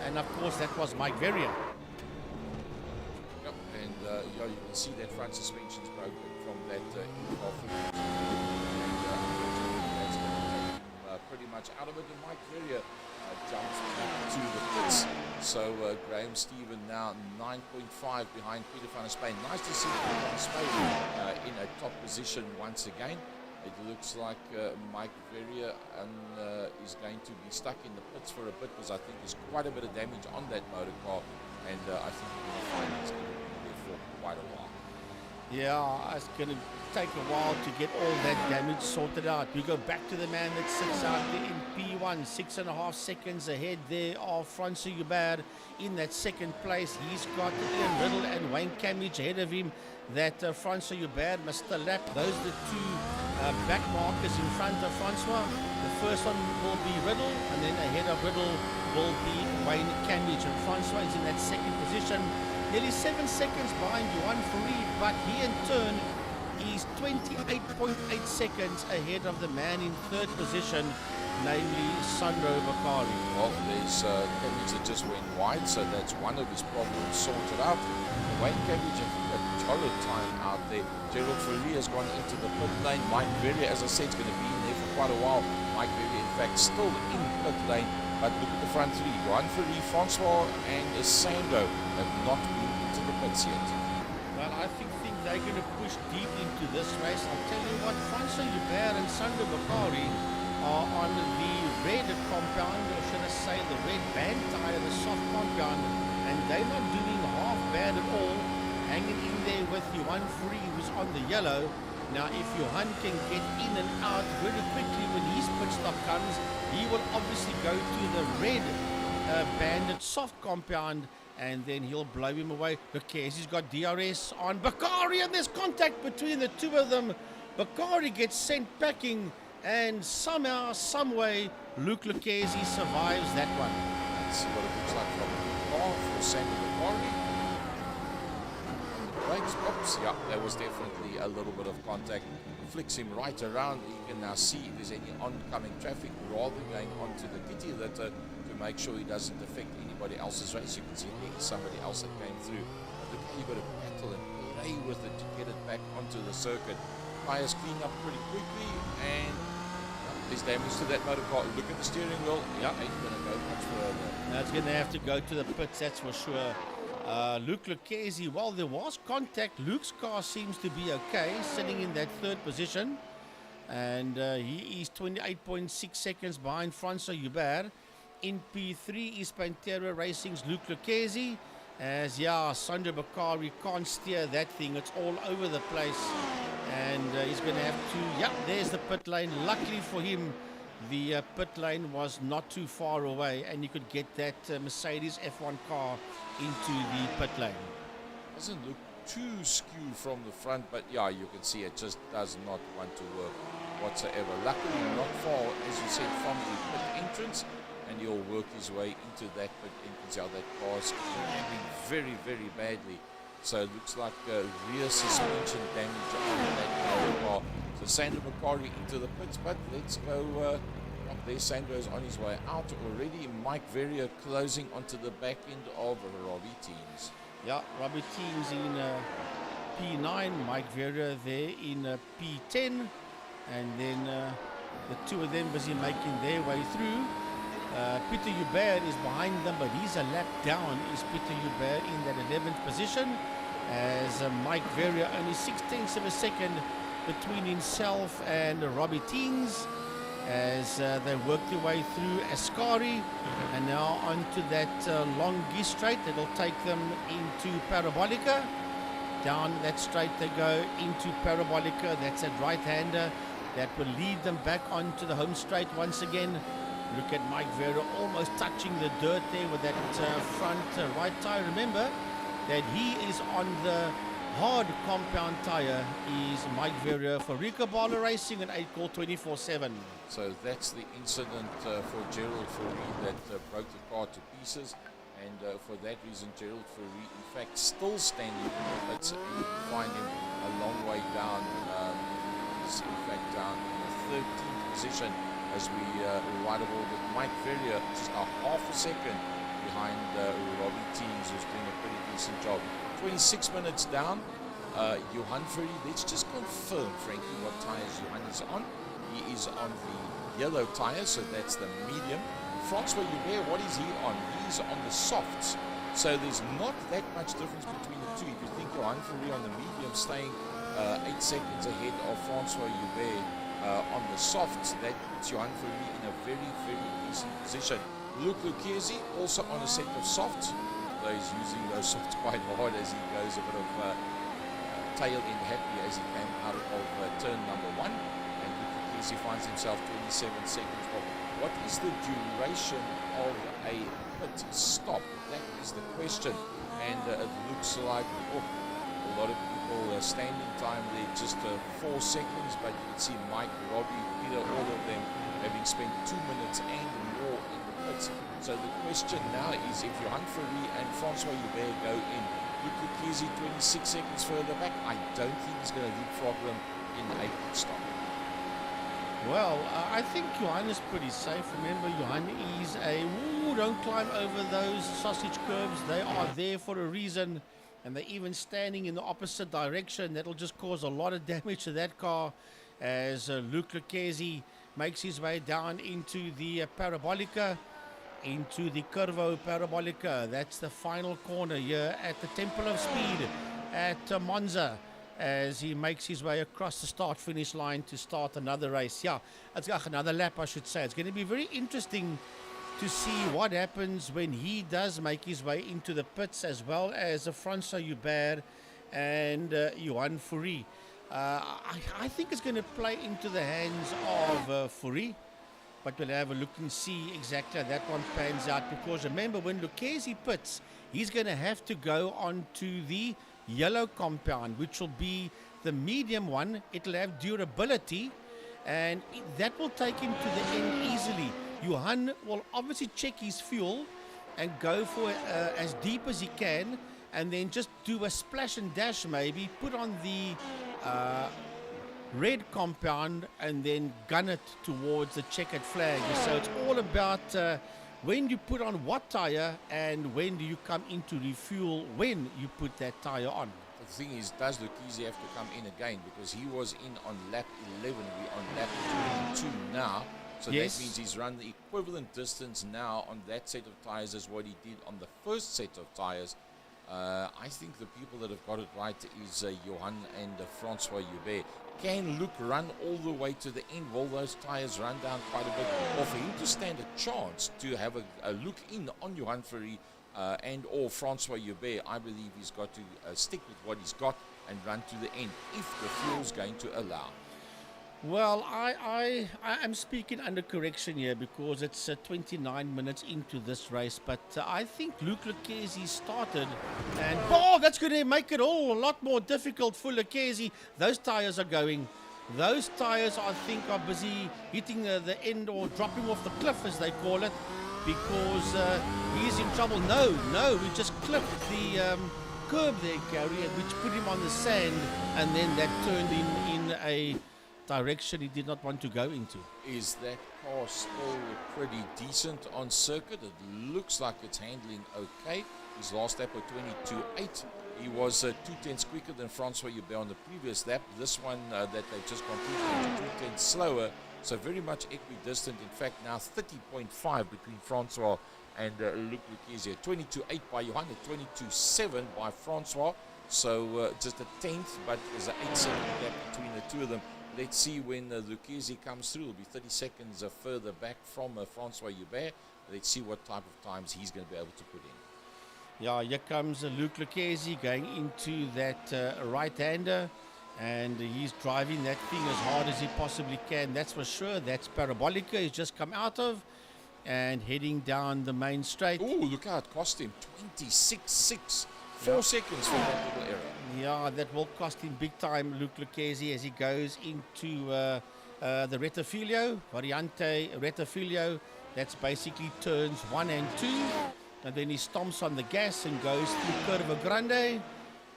And of course, that was Mike Verrier. You can see that front suspension's broken from that in-car footage. And unfortunately, that's going to take him pretty much out of it. And Mike Verrier jumps back to the pits. So Graham Stephen now 9.5 behind Peter van der Spain. Nice to see Peter van der Spain in a top position once again. It looks like Mike Verrier is going to be stuck in the pits for a bit because I think there's quite a bit of damage on that motor car, and I think we're going to find he's going to be there for quite a while. Yeah, it's going to take a while to get all that damage sorted out. We go back to the man that sits out there in P1, 6.5 seconds ahead there of Francois Hubert in that second place. He's got Ian Riddle and Wayne Camage ahead of him. That Francois Hubert must still lap. Those are the two back markers in front of Francois. The first one will be Riddle, and then ahead of Riddle will be Wayne Camage. And Francois is in that second position, nearly 7 seconds behind Johan Fourie, but he in turn is 28.8 seconds ahead of the man in third position, namely Sandro Bakari. Well, there's Camage that just went wide, so that's one of his problems sorted out. Wayne Camage, I think, a solid time out there. Gerald Fourie has gone into the pit lane. Mike Verrier, as I said, is going to be in there for quite a while. Mike Verrier, in fact, still in pit lane, but look at the front three. Johan Fourie, Francois, and Sandro have not moved into the pits yet. Well, I think they're going to push deep into this race. I'll tell you what, Francois Hubert and Sandro Bakari are on the red compound, or should I say the red band tire, the soft compound, and they're not doing half bad at all, hanging in there with Johan Fourie, who's on the yellow. Now, if Johan can get in and out very quickly when his pit stop comes, he will obviously go to the red banded soft compound, and then he'll blow him away. Lucchese's got DRS on Bakari, and there's contact between the two of them. Bakari gets sent packing, and somehow, someway, Luke Lucchese survives that one. Let's see what it looks like from the car for Sandro Bakari. On the brakes, oops, yeah, there was definitely a little bit of contact. Flicks him right around. You can now see if there's any oncoming traffic rather than going onto the kitty litter to make sure he doesn't affect anybody else's race. You can see there's somebody else that came through. But look how you've got to battle and play with it to get it back onto the circuit. Tires clean up pretty quickly, and there's damage to that motor car. Look at the steering wheel. Yeah, ain't going to go much further. Now it's going to have to go to the pits, that's for sure. Luke Lucchese, well, there was contact. Luke's car seems to be okay, sitting in that third position. And he is 28.6 seconds behind Francois Hubert. In P3 is Pantera Racing's Luke Lucchese. As, yeah, Sandro Bakari can't steer that thing. It's all over the place. And he's going to have to, yeah, there's the pit lane. Luckily for him, the pit lane was not too far away, and you could get that Mercedes F1 car into the pit lane. Doesn't look too skewed from the front, but yeah, you can see it just does not want to work whatsoever. Luckily not far, as you said, from the pit entrance, and he'll work his way into that pit entrance. How that car's cramping very, very badly. So it looks like rear suspension damage on that car. So Sandro Bakari into the pits, but let's go. There Sandro's on his way out already. Mike Verrier closing onto the back end of Robbie Teams. Yeah, Robbie Teams in P9, Mike Verrier there in P10, and then the two of them busy making their way through. Peter Hubert is behind them, but he's a lap down, is Peter Hubert in that 11th position, as Mike Verrier only 6/10 of a second between himself and Robbie Teams, as they work their way through Ascari, and now onto that long gear straight that'll take them into Parabolica. Down that straight they go into Parabolica. That's a right-hander that will lead them back onto the home straight once again. Look at Mike Verrier almost touching the dirt there with that front right tire. Remember that he is on the hard compound tire, is Mike Verrier for Rico Barlow Racing and 8-Call 24/7. So that's the incident for Gerald Fourie that broke the car to pieces, and for that reason Gerald Fourie in fact still standing in the pits. You can find him a long way down. He's in fact down in the 13th position as we ride aboard with Mike Verrier just a half a second behind Robbie Teams, who's doing a pretty decent job. 26 minutes down. Johan Fourie, let's just confirm, Frankie, what tyres Johan is on. He is on the yellow tire, so that's the medium. Francois Hubert, what is he on? He's on the softs. So there's not that much difference between the two. If you think Johan Fourie on the medium staying 8 seconds ahead of Francois Hubert on the softs, that puts Johan Fourie in a very, very decent position. Luc Lucchesi also on a set of softs. Though he's using those softs quite hard as he goes a bit of tail end happy as he came out of turn number 1. And Luc Lucchesi finds himself 27 seconds off. What is the duration of a pit stop? That is the question. And it looks like a lot of people standing time there, just 4 seconds. But you can see Mike, Robbie, Peter, all of them having spent 2 minutes and more in the pits. So the question now is, if Johan Fourie and Francois Hubert go in, Luc Lucchesi 26 seconds further back, I don't think he's going to leapfrog them in a pit stop. Well, I think Johan is pretty safe. Remember, Johan is don't climb over those sausage curbs. They are there for a reason, and they're even standing in the opposite direction. That'll just cause a lot of damage to that car as Luc Lucchesi makes his way down into the Parabolica, into the Curvo Parabolica. That's the final corner here at the Temple of Speed at Monza, as he makes his way across the start-finish line to start another race. Yeah, it's got another lap, I should say. It's going to be very interesting to see what happens when he does make his way into the pits, as well as Francois Hubert and Johan Fourie. I think it's going to play into the hands of Fourie, but we'll have a look and see exactly how that one pans out, because remember, when Lucchesi pits, he's going to have to go on to the yellow compound, which will be the medium one. It'll have durability, and that will take him to the end easily. Johan will obviously check his fuel and go for as deep as he can, and then just do a splash and dash, maybe put on the red compound and then gun it towards the checkered flag. So it's all about when you put on what tire and when do you come in to refuel when you put that tire on. The thing is, does Lucchesi have to come in again? Because he was in on lap 11, we're on lap 22 now. So yes, that means he's run the equivalent distance now on that set of tires as what he did on the first set of tires. I think the people that have got it right is Johan and Francois Hubert. Can Luc run all the way to the end? Will those tires run down quite a bit? Or for him to stand a chance to have a look in on Johan Fourie and or Francois Hubert, I believe he's got to stick with what he's got and run to the end if the fuel's going to allow. Well, I am speaking under correction here, because it's 29 minutes into this race, but I think Luc Lucchesi started, and that's going to make it all a lot more difficult for Lucchesi. Those tires are going. Those tires, I think, are busy hitting the end or dropping off the cliff, as they call it, because he's in trouble. No, we just clipped the curb there, Gary, which put him on the sand, and then that turned in a direction he did not want to go into. Is that car still pretty decent on circuit? It looks like it's handling okay. His last lap of 22.8. He was 2/10 quicker than Francois Hubert on the previous lap. This one that they've just completed 2/10 slower, so very much equidistant. In fact, now 30.5 between Francois and Luc Lucchesi. 22.8 by Johan, 22.7 by Francois. So just a tenth, but there's an 8-second gap between the two of them. Let's see when Lucchesi comes through. It'll be 30 seconds further back from Francois Hubert. Let's see what type of times he's going to be able to put in. Yeah, here comes Luc Lucchesi going into that right-hander, and he's driving that thing as hard as he possibly can. That's for sure. That's Parabolica he's just come out of, and heading down the main straight. Oh, look how it cost him 26.6. 4 seconds for that little error. Yeah, that will cost him big time, Luc Lucchesi, as he goes into the Rettifilio, Variante Rettifilio. That's basically turns 1 and 2. And then he stomps on the gas and goes through Curva Grande,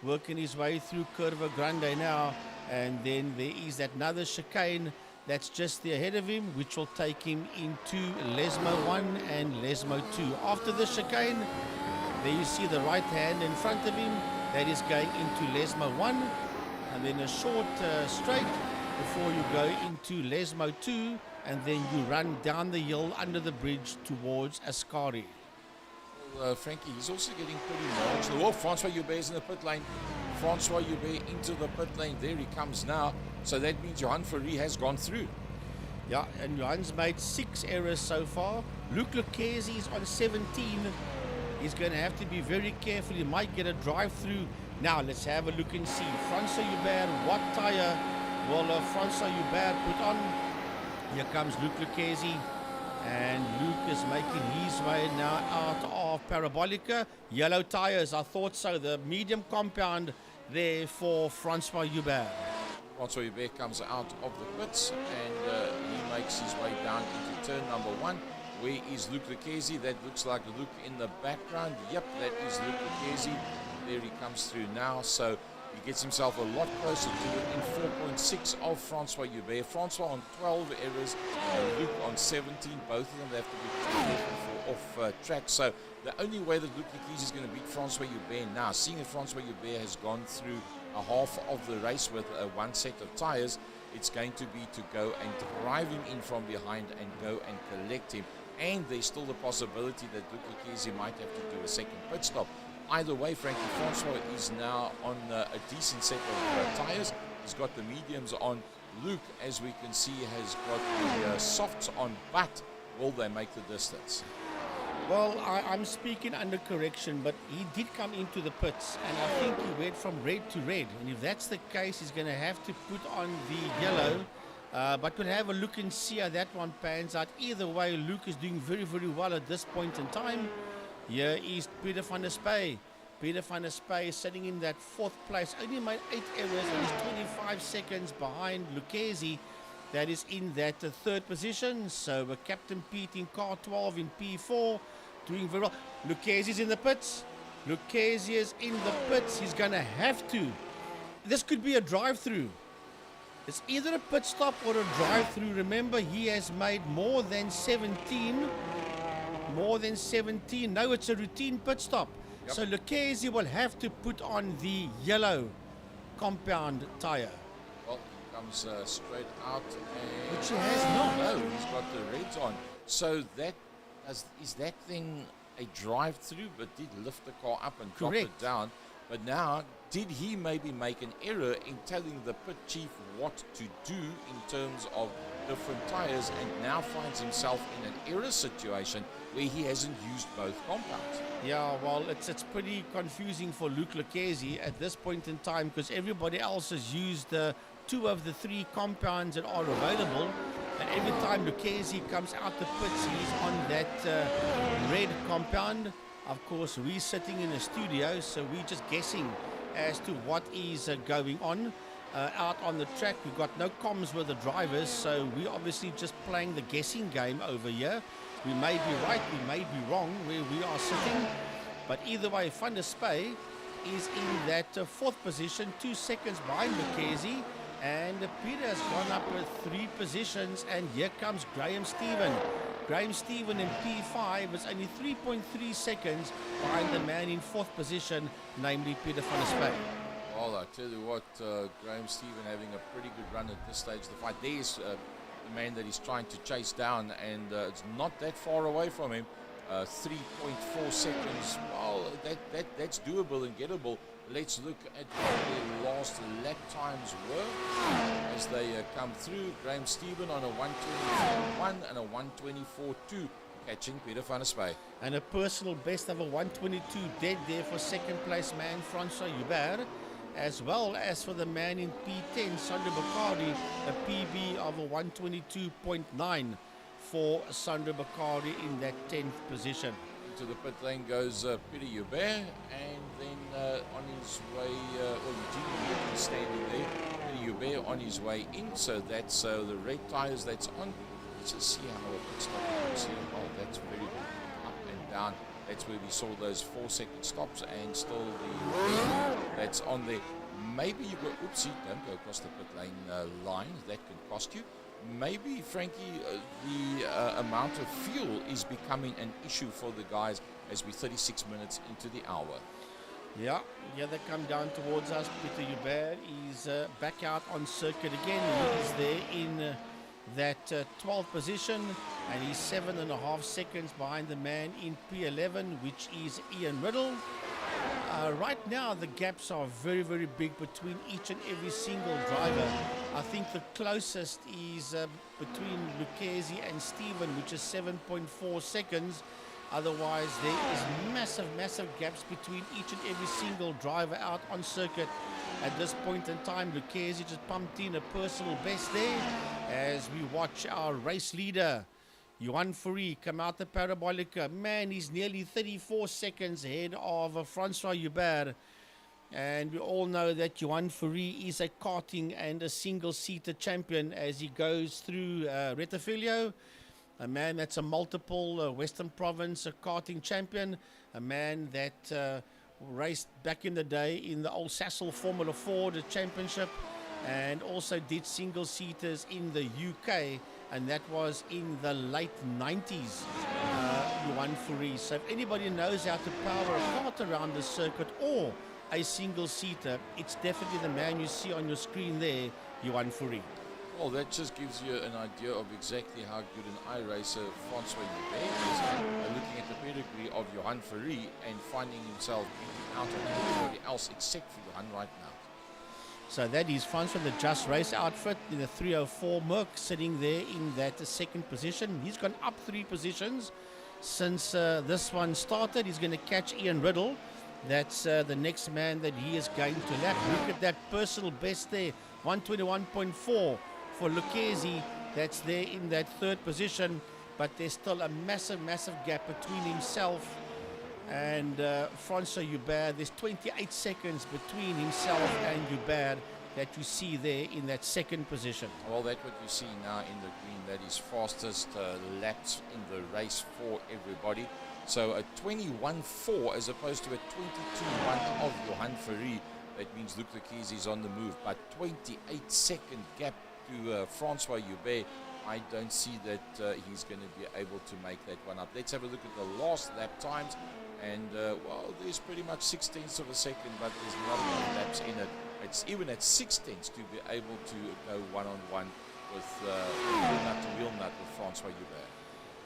working his way through Curva Grande now. And then there is that another chicane that's just ahead of him, which will take him into Lesmo 1 and Lesmo 2. After the chicane, there you see the right hand in front of him. That is going into Lesmo 1. And then a short straight before you go into Lesmo 2, and then you run down the hill under the bridge towards Ascari. Well, Frankie, he's also getting pretty marginal. Oh, Francois Joubert is in the pit lane. Francois Joubert into the pit lane. There he comes now. So that means Johan Fourie has gone through. Yeah, and Johan's made 6 errors so far. Luc Lucchesi is on 17. He's going to have to be very careful. He might get a drive-through. Now, let's have a look and see. Francois Joubert, what tyre will Francois Joubert put on? Here comes Luc Lucchesi. And Luke is making his way now out of Parabolica. Yellow tyres, I thought so. The medium compound there for Francois Joubert. Francois Joubert comes out of the pits and he makes his way down into turn number 1. Where is Luc Lucchesi? That looks like Luc in the background. Yep, that is Luc Lucchesi. There he comes through now. So he gets himself a lot closer to within 4.6 of Francois Joubert. Francois on 12 errors, Luc on 17. Both of them have to be careful off track. So the only way that Luc Lucchesi is going to beat Francois Joubert now, seeing that Francois Joubert has gone through a half of the race with one set of tyres, it's going to be to go and drive him in from behind and go and collect him. And there's still the possibility that Luc Lucchesi might have to do a second pit stop. Either way, Frankie, Francois is now on a decent set of tyres. He's got the mediums on. Luke, as we can see, has got the softs on, but will they make the distance? Well, I'm speaking under correction, but he did come into the pits, and I think he went from red to red. And if that's the case, he's going to have to put on the yellow. But we'll have a look and see how that one pans out. Either way, Luke is doing very, very well at this point in time. Here is Peter van der Spey. Peter van der Spey is sitting in that 4th place. Only made 8 errors and is 25 seconds behind Lucchesi. That is in that 3rd position. So Captain Pete in car 12 in P4. Doing very well. Lucchesi is in the pits. Lucchesi is in the pits. He's going to have to. This could be a drive-through. It's either a pit stop or a drive-through. Remember, he has made more than 17. More than 17. No, it's a routine pit stop. Yep. So Lucchesi will have to put on the yellow compound tyre. Well, he comes straight out. And which he has not. No, he's got the reds on. So that is that thing a drive-through, but did lift the car up and drop it down. But now, did he maybe make an error in telling the pit chief what to do in terms of different tyres, and now finds himself in an error situation where he hasn't used both compounds? Yeah, well, it's pretty confusing for Luc Lucchesi at this point in time, because everybody else has used 2 of the 3 compounds that are available. And every time Lucchesi comes out the pits, he's on that red compound. Of course, we're sitting in a studio, so we're just guessing as to what is going on. Out on the track, we've got no comms with the drivers, so we're obviously just playing the guessing game over here. We may be right, we may be wrong where we are sitting, but either way, Van der Spey is in that 4th position, 2 seconds behind Lucchesi, and Peter has gone up with 3 positions, and here comes Graham Stephen. Graham Stephen in P5 is only 3.3 seconds behind the man in 4th position, namely Peter van der Spey. Well, I tell you what, Graham Stephen having a pretty good run at this stage of the fight. There's the man that he's trying to chase down, and it's not that far away from him. 3.4 seconds. Well, that's doable and gettable. Let's look at what their last lap times were as they come through. Graham Stephen on a 1:24.1 and a 1:24.2, catching Peter van der Spey. And a personal best of a 1:22 dead there for 2nd place man Francois Joubert, as well as for the man in P10, Sandro Bacardi, a PB of a 1:22.9 for Sandro Bacardi in that 10th position. Into the pit lane goes Peter Joubert, and then on his way, Eugene Newton standing there. Peter Joubert on his way in, so that's the red tyres that's on. Let's just see how it pit stop goes here. Oh, that's very good. Up and down. That's where we saw those 4-second stops, and still the red that's on there. Maybe you go, oopsie, don't go across the pit lane line. That can cost you. Maybe, Frankie, the amount of fuel is becoming an issue for the guys as we're 36 minutes into the hour. Yeah, yeah, they come down towards us. Peter Hubert is back out on circuit again. He's there in that 12th position, and he's 7.5 seconds behind the man in P11, which is Ian Riddle. Right now, the gaps are very, very big between each and every single driver. I think the closest is between Lucchese and Stephen, which is 7.4 seconds. Otherwise, there is massive, massive gaps between each and every single driver out on circuit. At this point in time, Lucchese just pumped in a personal best there as we watch our race leader, Johan Fourie, come out the Parabolica. Man, he's nearly 34 seconds ahead of Francois Hubert. And we all know that Johan Fourie is a karting and a single-seater champion as he goes through Retafilio. A man that's a multiple Western Province karting champion. A man that raced back in the day in the old Sassel Formula Ford Championship. And also did single-seaters in the UK. And that was in the late 90s, Johan Fourie. So if anybody knows how to power a cart around the circuit or a single-seater, it's definitely the man you see on your screen there, Johan Fourie. Well, that just gives you an idea of exactly how good an iRacer Francois Hubert is. Looking at the pedigree of Johan Fourie and finding himself beating out on everybody else except for Johan right now. So that is Francois, the Just Race outfit in the 304 Merc, sitting there in that second position. He's gone up 3 positions since this one started. He's going to catch Ian Riddle. That's the next man that he is going to lap. Look at that personal best there, 121.4 for Lucchese. That's there in that 3rd position, but there's still a massive, massive gap between himself and Francois Hubert. There's 28 seconds between himself and Hubert that you see there in that 2nd position. Well, that's what you see now in the green. That is fastest laps in the race for everybody. So a 21.4 as opposed to a 22.1 of Johan Fourie. That means Luc Lucchese is on the move. But 28-second gap to Francois Hubert. I don't see that he's going to be able to make that one up. Let's have a look at the last lap times. And, well, there's pretty much 6/10 of a second, but there's not enough laps in it. It's even at 6/10 to be able to go one-on-one with wheel nut to wheel nut with Francois Hubert.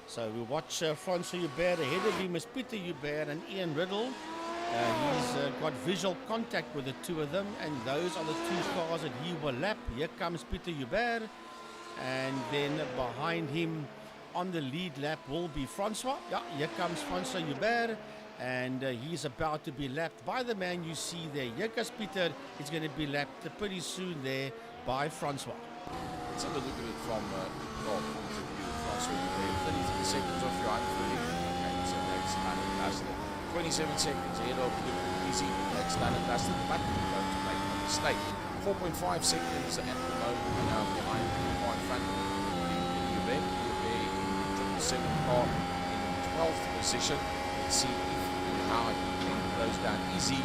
So we watch Francois Hubert. Ahead of him is Peter Hubert and Ian Riddle. He's got visual contact with the two of them, and those are the 2 cars that he will lap. Here comes Peter Hubert, and then behind him on the lead lap will be Francois. Yeah, here comes Francois Hubert, and he's about to be lapped by the man you see there. Here comes Peter. He's going to be lapped pretty soon there by Francois. Let's have a look at it from point of view. Francois Hubert, 33 seconds off Johan Fourie. Okay, so that's done and dusted. 27 seconds ahead of Luc Lucchese. That's done and dusted, but we're going to make a mistake. 4.5 seconds at the moment now behind the car in front of Hubert. Hubert in the 7 car in 12th position. Let's see if how he can close down. Is he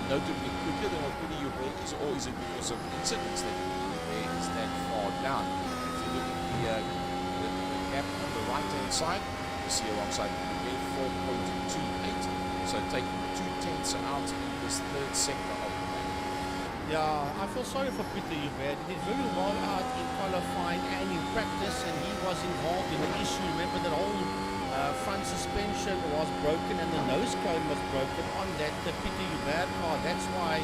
notably quicker than what Peter Hubert is, or is it because of incidents that Peter Hubert is that far down? If you look at the gap on the right-hand side, you see alongside Hubert 4.28. So taking 2/10 out in this 3rd sector of the lap. Yeah, I feel sorry for Peter Hubert. He did very well out in qualifying and in practice, and he was involved in an issue. Remember that whole front suspension was broken and the nose cone was broken on that Peter Hubert car. That's why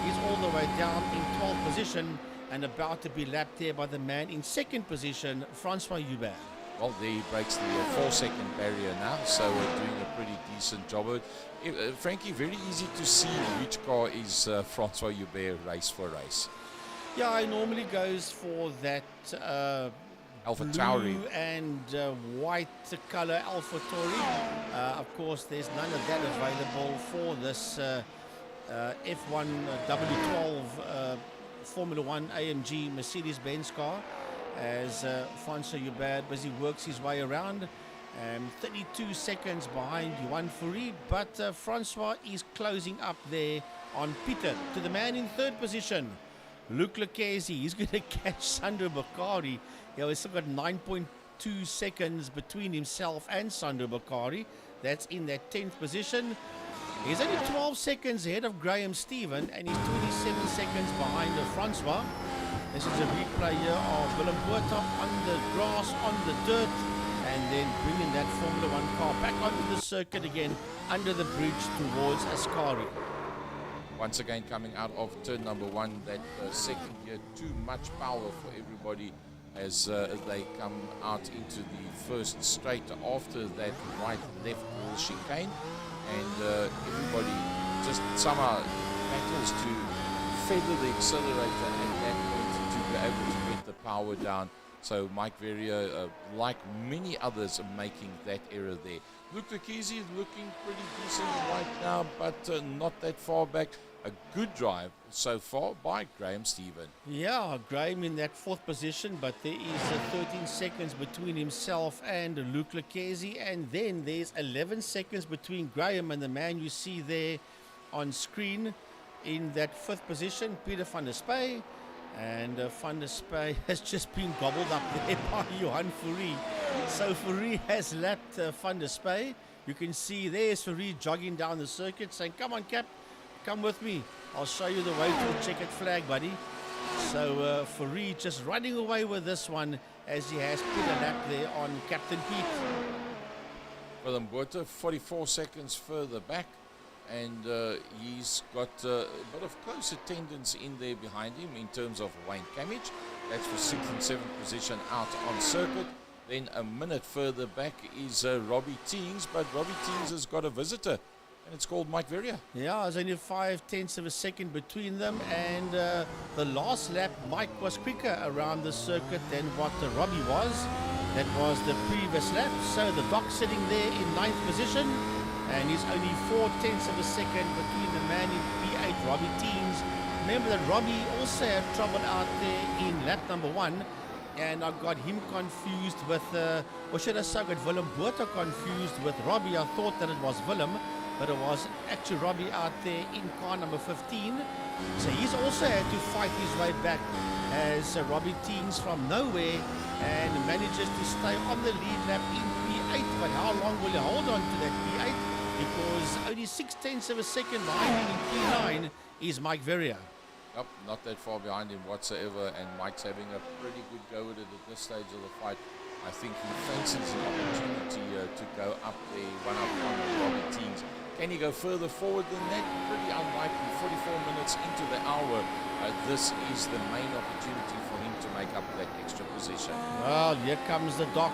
he's all the way down in 12th position and about to be lapped there by the man in 2nd position, Francois Hubert. Well, there he breaks the 4-second barrier now, so we're doing a pretty decent job of it. Frankie, very easy to see which car is Francois Hubert race for race. Yeah, he normally goes for that AlphaTauri blue and white color AlphaTauri. Of course, there's none of that available for this F1 W12 Formula 1 AMG Mercedes-Benz car, as Francois Hubert busy works his way around. 32 seconds behind Johan Fourie, but Francois is closing up there on Peter. To the man in 3rd position, Luc Lucchese. He's going to catch Sandro Beccari. He's still got 9.2 seconds between himself and Sandro Beccari. That's in that 10th position. He's only 12 seconds ahead of Graham Stephen, and he's 27 seconds behind Francois. This is a replay here of Willem Boertop on the grass, on the dirt, and then bringing that Formula 1 car back onto the circuit again under the bridge towards Ascari. Once again coming out of turn number 1, that second gear, too much power for everybody as they come out into the first straight after that right-left chicane, and everybody just somehow battles to feather the accelerator at that point to be able to get the power down. So Mike Verrier, like many others, are making that error there. Luke Lucchese looking pretty decent right now, but not that far back. A good drive so far by Graham Stephen. Yeah, Graham in that 4th position, but there is 13 seconds between himself and Luke Lucchese, and then there's 11 seconds between Graham and the man you see there on screen in that 5th position, Peter van der Spey. And Van der Spey has just been gobbled up there by Johan Fourie. So Fourie has lapped Van der Spey. You can see there's Fourie jogging down the circuit saying, come on, Cap, come with me. I'll show you the way to the checkered flag, buddy. So Fourie just running away with this one as he has put a lap there on Captain Pete. Willem Botha 44 seconds further back. And he's got a bit of close attendance in there behind him in terms of Wayne Camage. That's for 6th and 7th position out on circuit. Then a minute further back is Robbie Teens, but Robbie Teens has got a visitor, and it's called Mike Verrier. Yeah, there's only 5/10 of a second between them, and the last lap, Mike was quicker around the circuit than what Robbie was. That was the previous lap, so the Doc sitting there in 9th position. And he's only 4/10 of a second between the man in P8, Robbie Teens. Remember that Robbie also had trouble out there in lap number 1. And I got him confused with, or should I say, I got Willem Botha confused with Robbie. I thought that it was Willem, but it was actually Robbie out there in car number 15. So he's also had to fight his way back as Robbie Teens from nowhere and manages to stay on the lead lap in P8. But how long will he hold on to that P8? Because only 6/10 of a second behind him in P9 is Mike Verrier. Nope, not that far behind him whatsoever, and Mike's having a pretty good go at it at this stage of the fight. I think he fancies an opportunity to go up there, one up on Robbie Teens. Can he go further forward than that? Pretty unlikely. 44 minutes into the hour. This is the main opportunity for him to make up that extra position. Well, here comes the Doc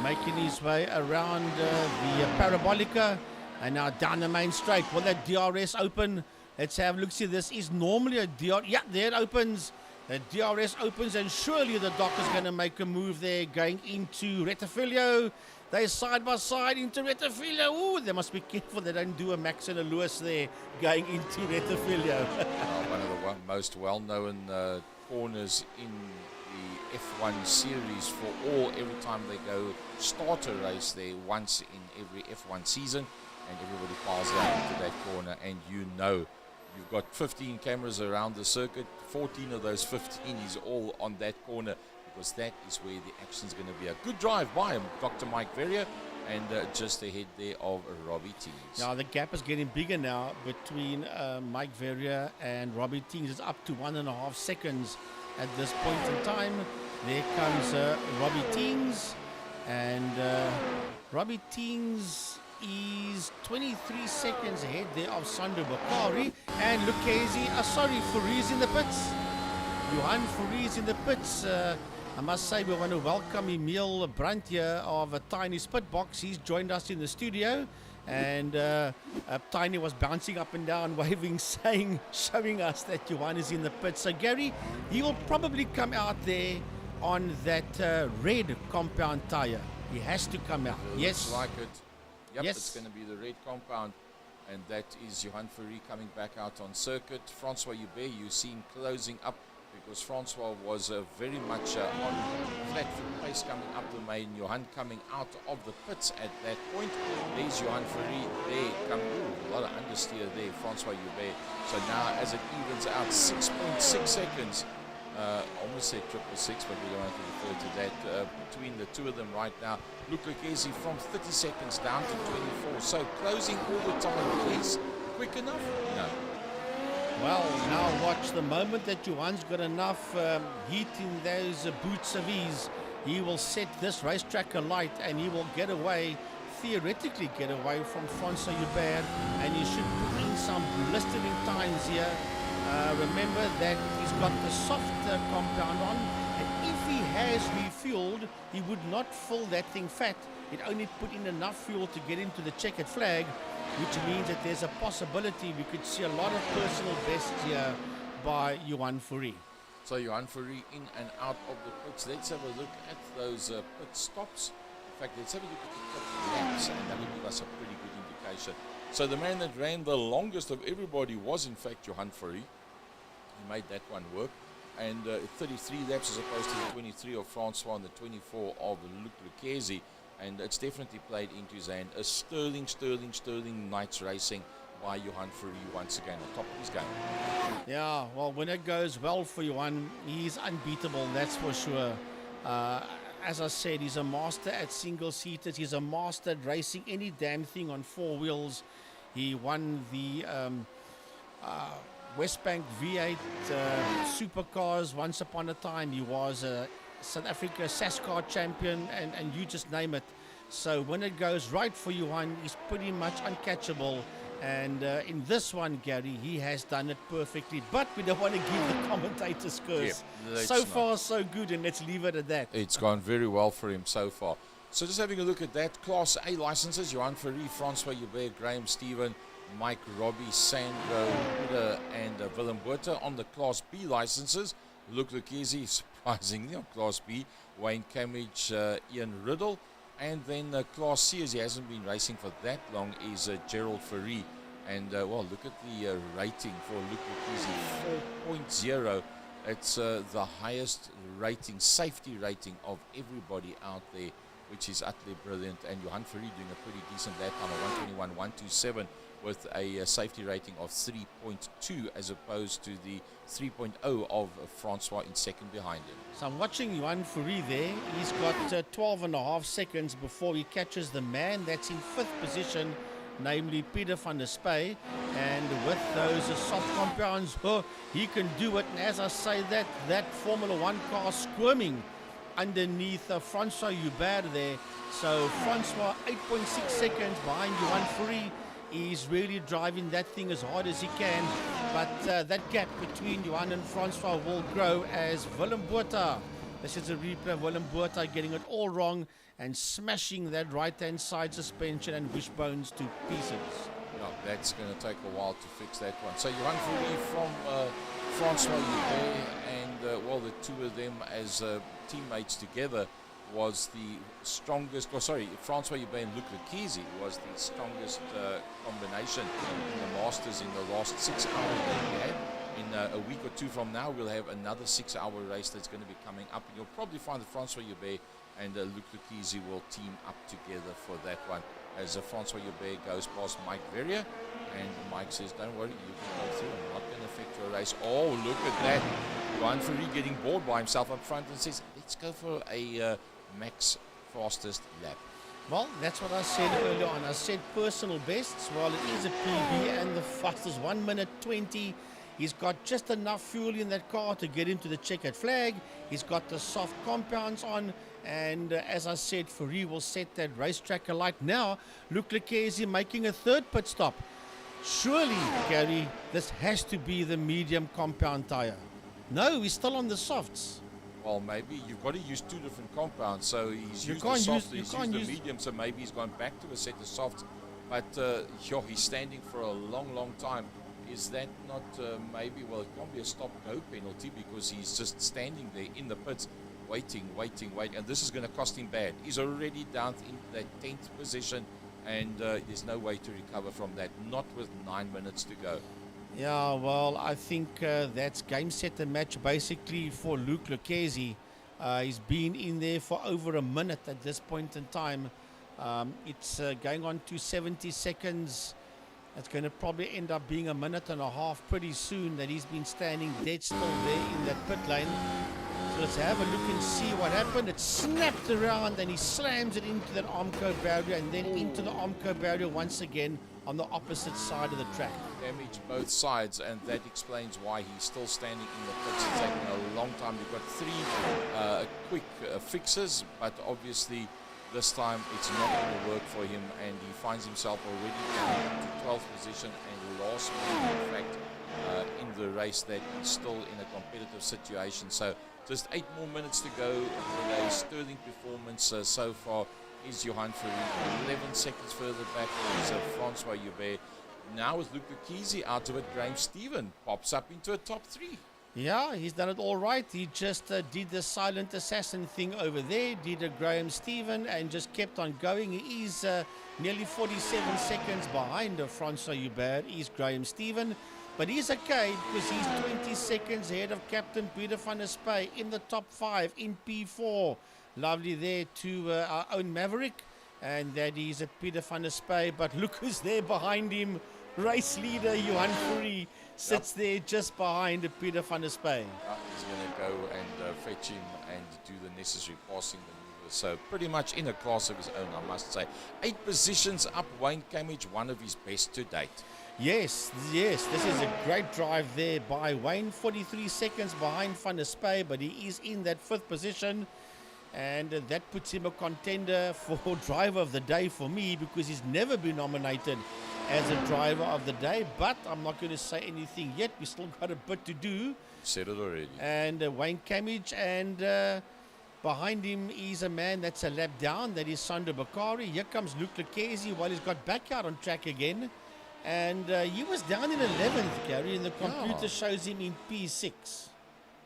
making his way around the Parabolica. And now down the main straight. Will that DRS open? Let's have a look. See, this is normally a DRS. Yeah, there it opens. The DRS opens, and surely the Doc is going to make a move there going into Retafilio. They're side by side into Retafilio. Ooh, they must be careful they don't do a Max and a Lewis there going into Retafilio. One of the most well-known corners in the F1 series for all. Every time they go start a race there once in every F1 season. And everybody piles down into that corner, and you know you've got 15 cameras around the circuit. 14 of those 15 is all on that corner, because that is where the action's going to be. A good drive by him, Dr. Mike Verrier, and just ahead there of Robbie Teens. Now the gap is getting bigger now between Mike Verrier and Robbie Teens. It's up to 1.5 seconds at this point in time. There comes Robbie Teens, and Robbie Teens is 23 seconds ahead there of Sandro Bakari, and Lucchese, Fourie's in the pits. Johan Fourie's in the pits. I must say we want to welcome Emil Brandt here of a Tiny Spit Box. He's joined us in the studio, and Tiny was bouncing up and down, waving, showing us that Johan is in the pits. So Gary, he will probably come out there on that red compound tire. He has to come out. Yes. Looks like it. Yep, yes. It's going to be the red compound, and that is Johan Fourie coming back out on circuit. Francois Joubert, you see him closing up, because Francois was very much on flat foot pace coming up the main. Johan coming out of the pits at that point. There's Johan Fourie there. A lot of understeer there, Francois Joubert. So now as it evens out, 6.6 seconds. Almost said 666, but we don't have to refer to that. Between the two of them right now, Luke Lucchese from 30 seconds down to 24. So closing all the time, yes, quick enough? No. Well, now watch the moment that Johan's got enough heat in those boots of his. He will set this racetrack alight and he will get away, theoretically get away from Francois Hubert, and he should put in some blistering times here. Remember that he's got the soft compound on, and if he has refueled, he would not fill that thing fat. It only put in enough fuel to get into the checkered flag, which means that there's a possibility we could see a lot of personal bests here by Johan Fourie. So Johan Fourie in and out of the pits. Let's have a look at those pit stops. In fact, let's have a look at the pit laps, and that will give us a pretty good indication. So the man that ran the longest of everybody was in fact Johan Fourie. He made that one work. And 33 laps as opposed to the 23 of Francois and the 24 of Luc Lucchesi. And it's definitely played into his hand. A sterling night's racing by Johan Fourie once again on top of his game. Yeah, well, when it goes well for Johan, he's unbeatable, that's for sure. As I said, he's a master at single-seaters. He's a master at racing any damn thing on four wheels. He won the Westbank V8 supercars once upon a time. He was a South Africa SASCAR champion, and you just name it. So when it goes right for Johan, he's pretty much uncatchable. And in this one, Gary, he has done it perfectly. But we don't want to give the commentators curse. Yeah, so far, so good, and let's leave it at that. It's gone very well for him so far. So just having a look at that, Class A licenses, Johan Fourie, Francois Hubert, Graham Stephen, Mike Robbie, Sandro, Uda, and Willem Botha. On the Class B licenses, Luc Lucchesi, surprisingly, on Class B, Wayne Camage, Ian Riddle. And then Class C, as he hasn't been racing for that long, is Gerald Fourie. And, well, look at the rating for Luc Lucchesi, 4.0. It's the highest rating, safety rating of everybody out there, which is utterly brilliant. And Johan Fourie doing a pretty decent lap time of 121.127 with a safety rating of 3.2 as opposed to the 3.0 of Francois in second behind him. So I'm watching Johan Fourie there. He's got 12 and a half seconds before he catches the man that's in fifth position, namely Peter van der Spey. And with those soft compounds, he can do it. And as I say that Formula One car squirming underneath Francois Hubert there. So Francois 8.6 seconds behind Johan Fourie. He's really driving that thing as hard as he can, but that gap between Johan and Francois will grow as Willem Botha. This is a replay of Willem Botha getting it all wrong and smashing that right-hand side suspension and wishbones to pieces. No, that's going to take a while to fix that one. So Johan Fourie from Francois Hubert and, well, the two of them as teammates together was the strongest, Francois Hubert and Luc Lucchesi was the strongest combination in the Masters in the last 6 hours that we had. In a week or two from now, we'll have another 6-hour race that's going to be coming up. And you'll probably find that Francois Hubert and Luc Lucchesi will team up together for that one. As Francois Hubert goes past Mike Verrier, and Mike says, don't worry, you can go through, I'm not going to affect your race. Oh, look at that. Johan Fourie getting bored by himself up front and says, let's go for a max fastest lap. Well, that's what I said earlier on. I said personal bests. Well, it is a PB and the fastest 1 minute 20. He's got just enough fuel in that car to get into the checkered flag. He's got the soft compounds on. And as I said, Fourie will set that racetrack alight. Now, Luc Lucchesi making a third pit stop. Surely, Gary, this has to be the medium compound tire. No, he's still on the softs. Well, maybe you've got to use two different compounds. So he's used the soft, he's used the medium, so maybe he's gone back to a set of softs. But he's standing for a long time. Is that not maybe, well, it can't be a stop-go penalty because he's just standing there in the pits, waiting. And this is going to cost him bad. He's already down in that 10th position, and there's no way to recover from that, not with 9 minutes to go. Yeah, well, I think that's game, set, and match basically for Luc Lucchesi. He's been in there for over a minute at this point in time. It's going on to 70 seconds. It's going to probably end up being a minute and a half pretty soon that he's been standing dead still there in that pit lane. So let's have a look and see what happened. It snapped around and he slams it into that Armco barrier and then into the Armco barrier once again on the opposite side of the track. Damage both sides, and that explains why he's still standing in the pits. It's taking a long time. You've got three quick fixes, but obviously this time it's not going to work for him, and he finds himself already down to 12th position and last minute, in fact, in the race, that he's still in a competitive situation. So just 8 more minutes to go with a sterling performance so far is Johan Ferry. 11 seconds further back is Francois Joubert. Now with Luke Lekese out of it, Graham Stephen pops up into a top 3. Yeah, he's done it all right. He just did the silent assassin thing over there, did a Graham Stephen, and just kept on going. He is nearly 47 seconds behind Francois Joubert, is Graham Stephen. But he's okay because he's 20 seconds ahead of Captain Peter van der Spey in the top 5 in P4. Lovely there to our own Maverick, and that is Peter van der Spey. But look who's there behind him. Race leader Johan Ferry sits there just behind Peter van der Spey. He's going to go and fetch him and do the necessary passing maneuvers. So pretty much in a class of his own, I must say. 8 positions up, Wayne Camage, one of his best to date. Yes, this is a great drive there by Wayne. 43 seconds behind Van der Spey, but he is in that 5th position. And that puts him a contender for driver of the day for me, because he's never been nominated as a driver of the day. But I'm not going to say anything yet. We still got a bit to do. Said it already. And Wayne Camage, and behind him is a man that's a lap down. That is Sander Bakari. Here comes Luke Lekese while he's got back out on track again. And he was down in 11th, Gary, and the computer shows him in P6.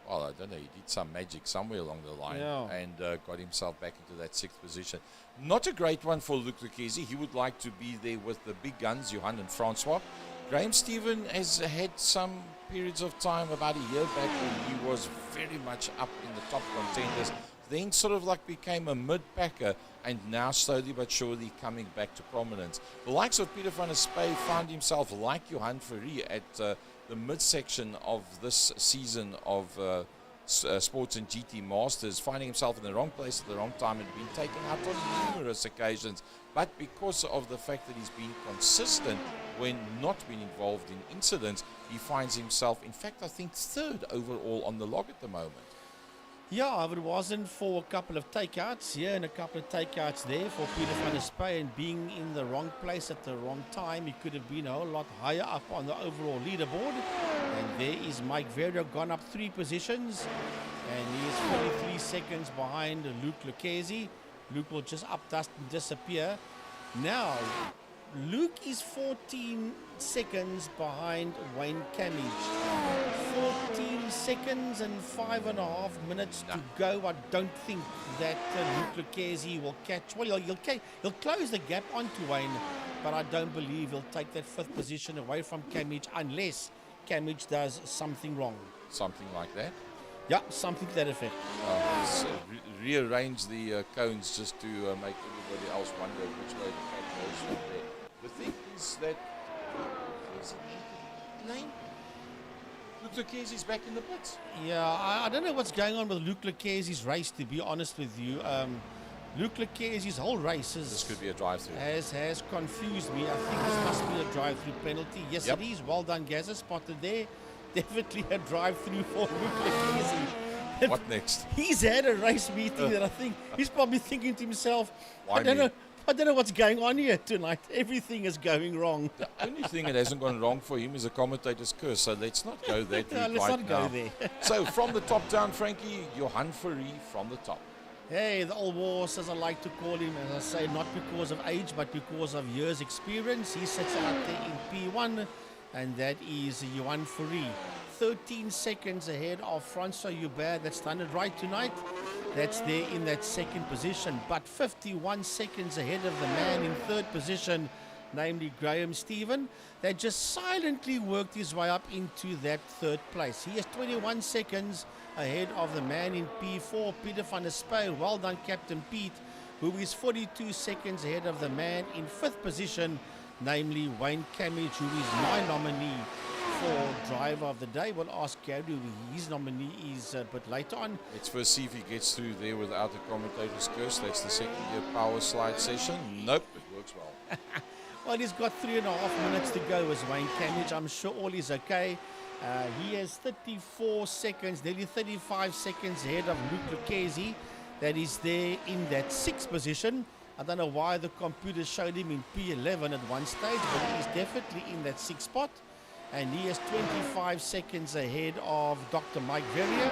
Well, I don't know. He did some magic somewhere along the line and got himself back into that 6th position. Not a great one for Luke Lekese. He would like to be there with the big guns, Johan and Francois. Graham Stephen has had some periods of time, about a year back, when he was very much up in the top contenders. Then sort of like became a mid-packer, and now slowly but surely coming back to prominence. The likes of Peter van der Spey found himself, like Johan Ferry, at the midsection of this season of Sports and GT Masters, finding himself in the wrong place at the wrong time and being taken out on numerous occasions. But because of the fact that he's been consistent when not being involved in incidents, he finds himself, in fact, I think 3rd overall on the log at the moment. Yeah, if it wasn't for a couple of takeouts here and a couple of takeouts there for Peter van der Spey, and being in the wrong place at the wrong time, he could have been a whole lot higher up on the overall leaderboard. And there is Mike Vera, gone up 3 positions, and he is 43 seconds behind Luke Lekese. Luke will just up dust and disappear. Now, Luke is 14 seconds behind Wayne Camage. 14 seconds and 5.5 minutes to go. I don't think that Luke Lekese will catch. Well, he'll close the gap onto Wayne, but I don't believe he'll take that 5th position away from Camage unless Camage does something wrong. Something like that? Yeah, something to that effect. Rearrange the cones just to make everybody else wonder which way the cat goes from there. The thing is that Luke Lekese is back in the pits. Yeah, I don't know what's going on with Luke Lekese's race, to be honest with you. Luke Lekese's whole race this could be a drive-through. has confused me. I think this must be a drive-through penalty. Yes, it is. Well done, Gazza, spotted there. Definitely a drive-through for Luke Lekese. What next? He's had a race meeting that I think he's probably thinking to himself, Why I don't know what's going on here tonight. Everything is going wrong. The only thing that hasn't gone wrong for him is a commentator's curse, so let's not go that route let's not go there. So from the top down, Frankie, Johan Ferry from the top. Hey, the old horse, as I like to call him, as I say, not because of age, but because of years' experience. He sits out there in P1, and that is Johan Ferry. 13 seconds ahead of Francois Joubert. That's done it right tonight. That's there in that 2nd position, but 51 seconds ahead of the man in 3rd position, namely Graham Stephen, that just silently worked his way up into that 3rd place. He is 21 seconds ahead of the man in P4, Peter van der Spey. Well done, Captain Pete, who is 42 seconds ahead of the man in 5th position, namely Wayne Camage, who is my nominee for driver of the day. We'll ask Gary who his nominee is a bit later on. Let's first see if he gets through there without the commentator's curse. That's the 2nd year power slide session. Nope, it works well. Well, he's got 3.5 minutes to go as Wayne Camage. I'm sure all is okay. He has 34 seconds, nearly 35 seconds ahead of Luke Lucchesi. That is there in that 6th position. I don't know why the computer showed him in P11 at one stage, but he's definitely in that 6th spot. And he is 25 seconds ahead of Dr. Mike Verrier,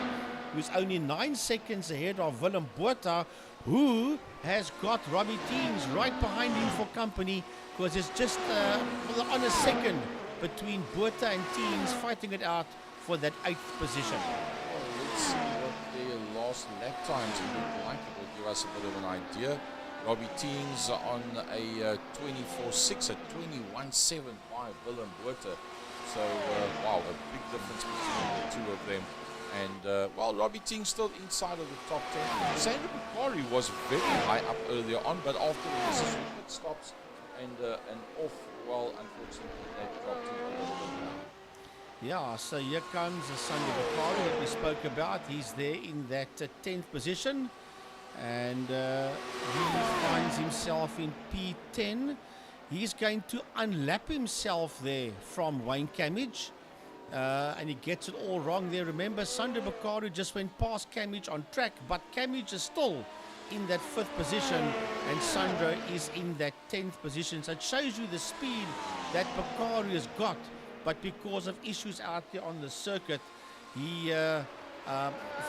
who's only 9 seconds ahead of Willem Botha, who has got Robbie Teams right behind him for company, because it's just on a second between Botha and Teams fighting it out for that 8th position. Well, let's see what their last lap times look like. It will give us a bit of an idea. Robbie Teams on a 24.6 at 21.7 by Willem Botha. So, wow, a big difference between the two of them. And, well, Robbie Teams still inside of the top 10. Sandra Bukari was very high up earlier on, but after the necessary pit stops and off, well, unfortunately, that dropped him a little bit down. Yeah, so here comes Sandra Bukari that we spoke about. He's there in that 10th position. And he finds himself in P10. He's going to unlap himself there from Wayne Camage. And he gets it all wrong there. Remember, Sandra Bukari just went past Camage on track, but Camage is still in that 5th position, and Sandra is in that 10th position. So it shows you the speed that Bukari has got, but because of issues out there on the circuit, he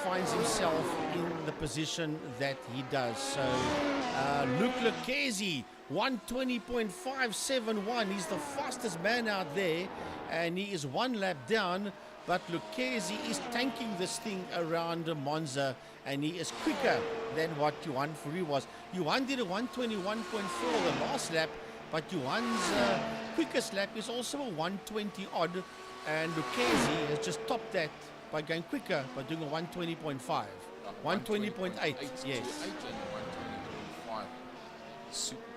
finds himself in the position that he does. So Luke Lucchesi, 120.571. He's the fastest man out there, and he is 1 lap down, but Lucchesi is tanking this thing around Monza, and he is quicker than what Johan Fourie was. Johan did a 121.4 the last lap, but Johan's quickest lap is also a 120 odd, and Lucchesi has just topped that by going quicker, by doing a 120.5. 120.8, yes. 8 and 120.5. Super duper.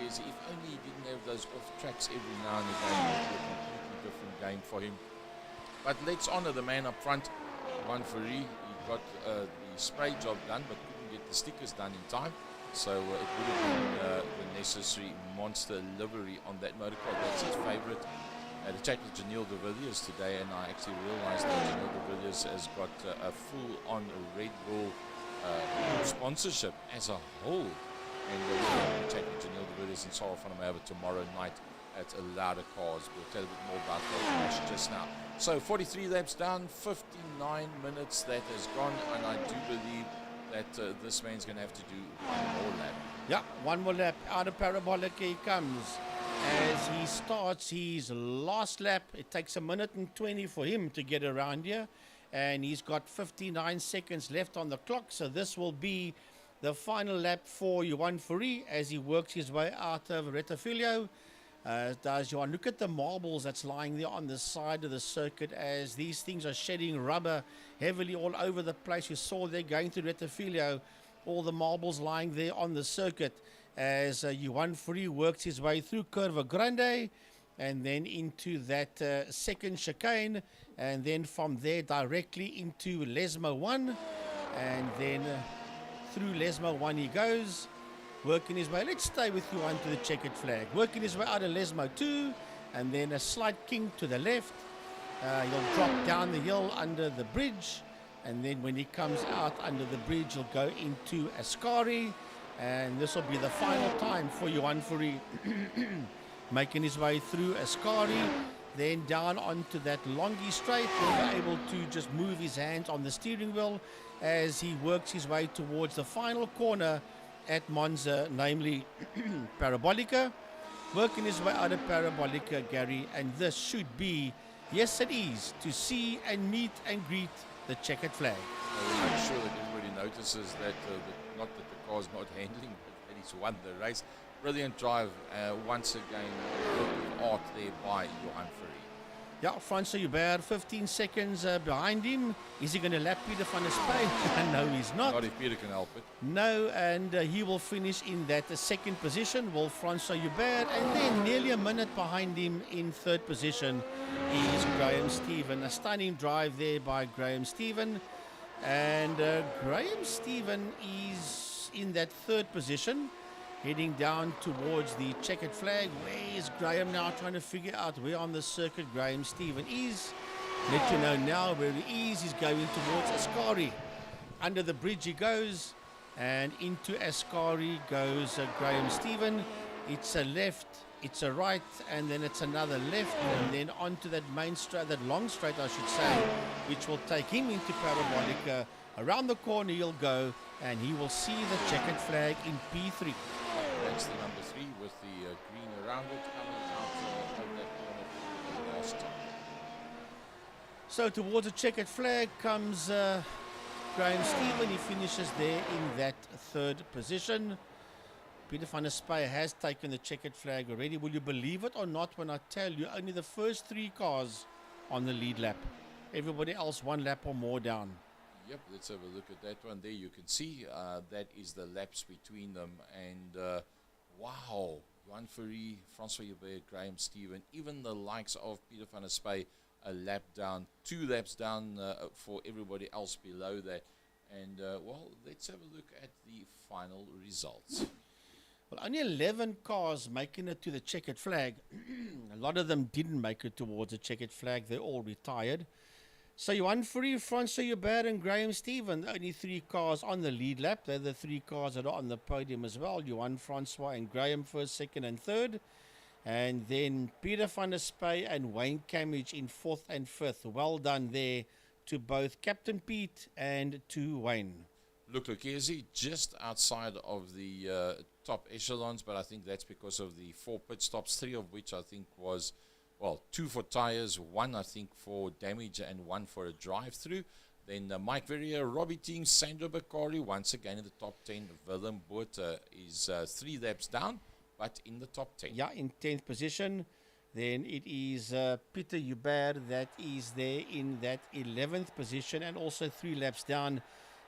If only he didn't have those off tracks every now and again, it would be a completely different game for him. But let's honour the man up front, Johan Fourie. He got the spray job done, but couldn't get the stickers done in time. So it would have been the necessary monster livery on that motor car. That's his favourite. I had a chat with Janelle de Villiers today, and I actually realised that Janelle de Villiers has got a full-on Red Bull sponsorship as a whole. And we're going to chat with Janelle de Villiers and Sarah van der Merwe tomorrow night at a Louder Cars. We'll tell a bit more about that just now. So 43 laps down, 59 minutes that has gone, and I do believe that this man's going to have to do one more lap. Yeah, one more lap. Out of parabolic he comes. As he starts his last lap, it takes 1 minute and 20 for him to get around here. And he's got 59 seconds left on the clock. So this will be the final lap for Johan Fourie as he works his way out of Retafilio. Does Johan look at the marbles that's lying there on the side of the circuit as these things are shedding rubber heavily all over the place. You saw they're going through Retafilio, all the marbles lying there on the circuit as Johan Fourie works his way through Curva Grande and then into that second chicane, and then from there directly into Lesmo 1, and then through Lesmo 1 he goes, working his way, let's stay with Johan to the checkered flag, working his way out of Lesmo 2, and then a slight kink to the left. He'll drop down the hill under the bridge, and then when he comes out under the bridge he'll go into Ascari, and this will be the final time for Johan Fourie. Making his way through Ascari, then down onto that Longy straight, will be able to just move his hands on the steering wheel as he works his way towards the final corner at Monza, namely Parabolica. Working his way out of Parabolica, Gary, and this should be, yes it is, to see and meet and greet the checkered flag. We'll make sure that everybody notices that, not that the car's not handling, but that he's won the race. Brilliant drive, once again, art there by Johan Fourie. Yeah, Francois Hubert, 15 seconds behind him. Is he going to lap Peter van der Spey? No, he's not. Not if Peter can help it. No, and he will finish in that second position, will Francois Hubert, and then nearly a minute behind him in third position is Graham Stephen. A stunning drive there by Graham Stephen, and Graham Stephen is in that third position. heading down towards the checkered flag. Where is Graham now, trying to figure out where on the circuit Graham Stephen is? Let you know now where he is. He's going towards Ascari. Under the bridge he goes, and into Ascari goes Graham Stephen. It's a left, it's a right, and then it's another left, and then onto that main straight, that long straight I should say, which will take him into Parabolica. Around the corner he'll go, and he will see the checkered flag in P3. That's the number 3 with the green around it coming out over that corner for the last time. So towards the checkered flag comes Graham Stephen. He finishes there in that 3rd position. Peter van der Spy has taken the checkered flag already. Will you believe it or not when I tell you only the first 3 cars on the lead lap? Everybody else 1 lap or more down. Yep, let's have a look at that one. There you can see that is the laps between them. And wow, Johan Fourie, Francois Joubert, Graham Stephen, even the likes of Peter van der Spy, a lap down, 2 laps down for everybody else below that. And well, let's have a look at the final results. Well, only 11 cars making it to the checkered flag. A lot of them didn't make it towards the checkered flag. They all retired. So Johan Fourie, Francois Joubert and Graham Stephen, the only 3 cars on the lead lap. They're the 3 cars that are on the podium as well. Johan, Francois and Graham 1st, 2nd and 3rd. And then Peter van der Spy and Wayne Camage in 4th and 5th. Well done there to both Captain Pete and to Wayne. Look, Lucchese just outside of the top echelons, but I think that's because of the 4 pit stops, 3 of which I think was, well, 2 for tires, 1 I think for damage, and 1 for a drive-through. Then Mike Verrier, Robbie Team, Sandro Beccari, once again in the top 10. Willem Botha is 3 laps down, but in the top 10. Yeah, in 10th position. Then it is Peter Joubert that is there in that 11th position, and also 3 laps down.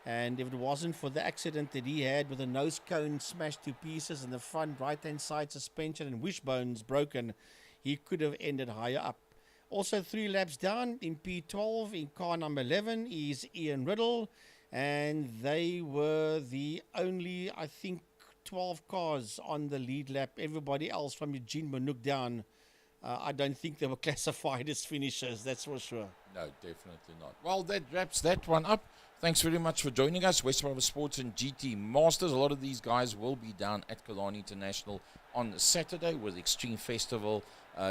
And if it wasn't for the accident that he had with the nose cone smashed to pieces and the front right-hand side suspension and wishbones broken, he could have ended higher up. Also 3 laps down in P12 in car number 11 is Ian Riddle, and they were the only, I think, 12 cars on the lead lap. Everybody else from Eugene Manouk down, I don't think they were classified as finishers, that's for sure. No, definitely not. Well, that wraps that one up. Thanks very much for joining us. West Brabant Sports and GT Masters. A lot of these guys will be down at Killarney International on Saturday with Extreme Festival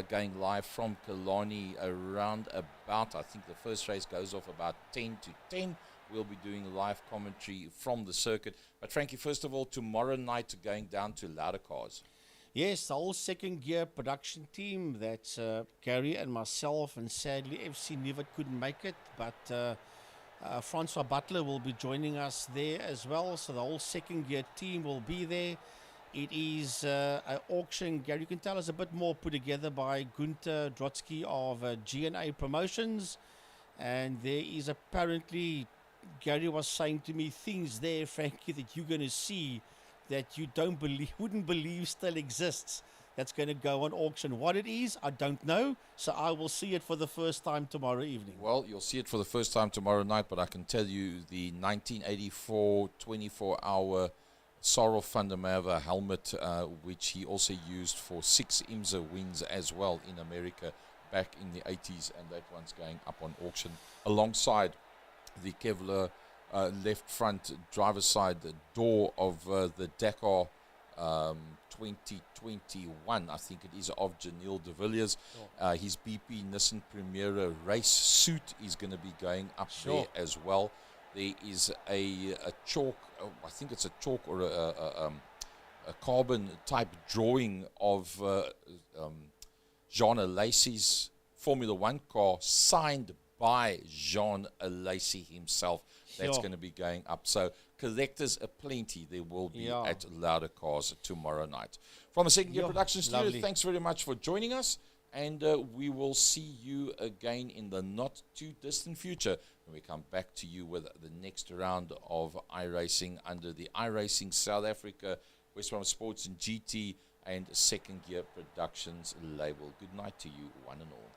going live from Killarney around about, I think the first race goes off about 10 to 10. We'll be doing live commentary from the circuit. But Frankie, first of all, tomorrow night going down to Louder Cars. Yes, the whole second gear production team, that's Gary and myself, and sadly FC Nivet couldn't make it, but Francois Butler will be joining us there as well, so the whole second gear team will be there. It is an auction, Gary, you can tell us a bit more, put together by Gunther Drotsky of G&A Promotions, and there is apparently, Gary was saying to me, things there, Frankie, that you're going to see that you wouldn't believe still exists. That's going to go on auction. What it is, I don't know. So I will see it for the first time tomorrow evening. Well, you'll see it for the first time tomorrow night, but I can tell you the 1984 24-hour Sorrel van der Merwe helmet, which he also used for 6 IMSA wins as well in America back in the 80s, and that one's going up on auction alongside the Kevlar left front driver's side door of the Dakar 2021, I think it is, of Janelle de Villiers. His BP Nissan Primera race suit is going to be going up there as well. There is a chalk, I think it's a chalk or a carbon type drawing of Jean Alesi's Formula One car signed by Jean Alesi himself. That's going to be going up. So collectors aplenty there will be at Louder Cars tomorrow night. From a second year production studio, thanks very much for joining us. And we will see you again in the not too distant future when we come back to you with the next round of iRacing under the iRacing South Africa, West Brabant Sports and GT and Second Gear Productions label. Good night to you, one and all.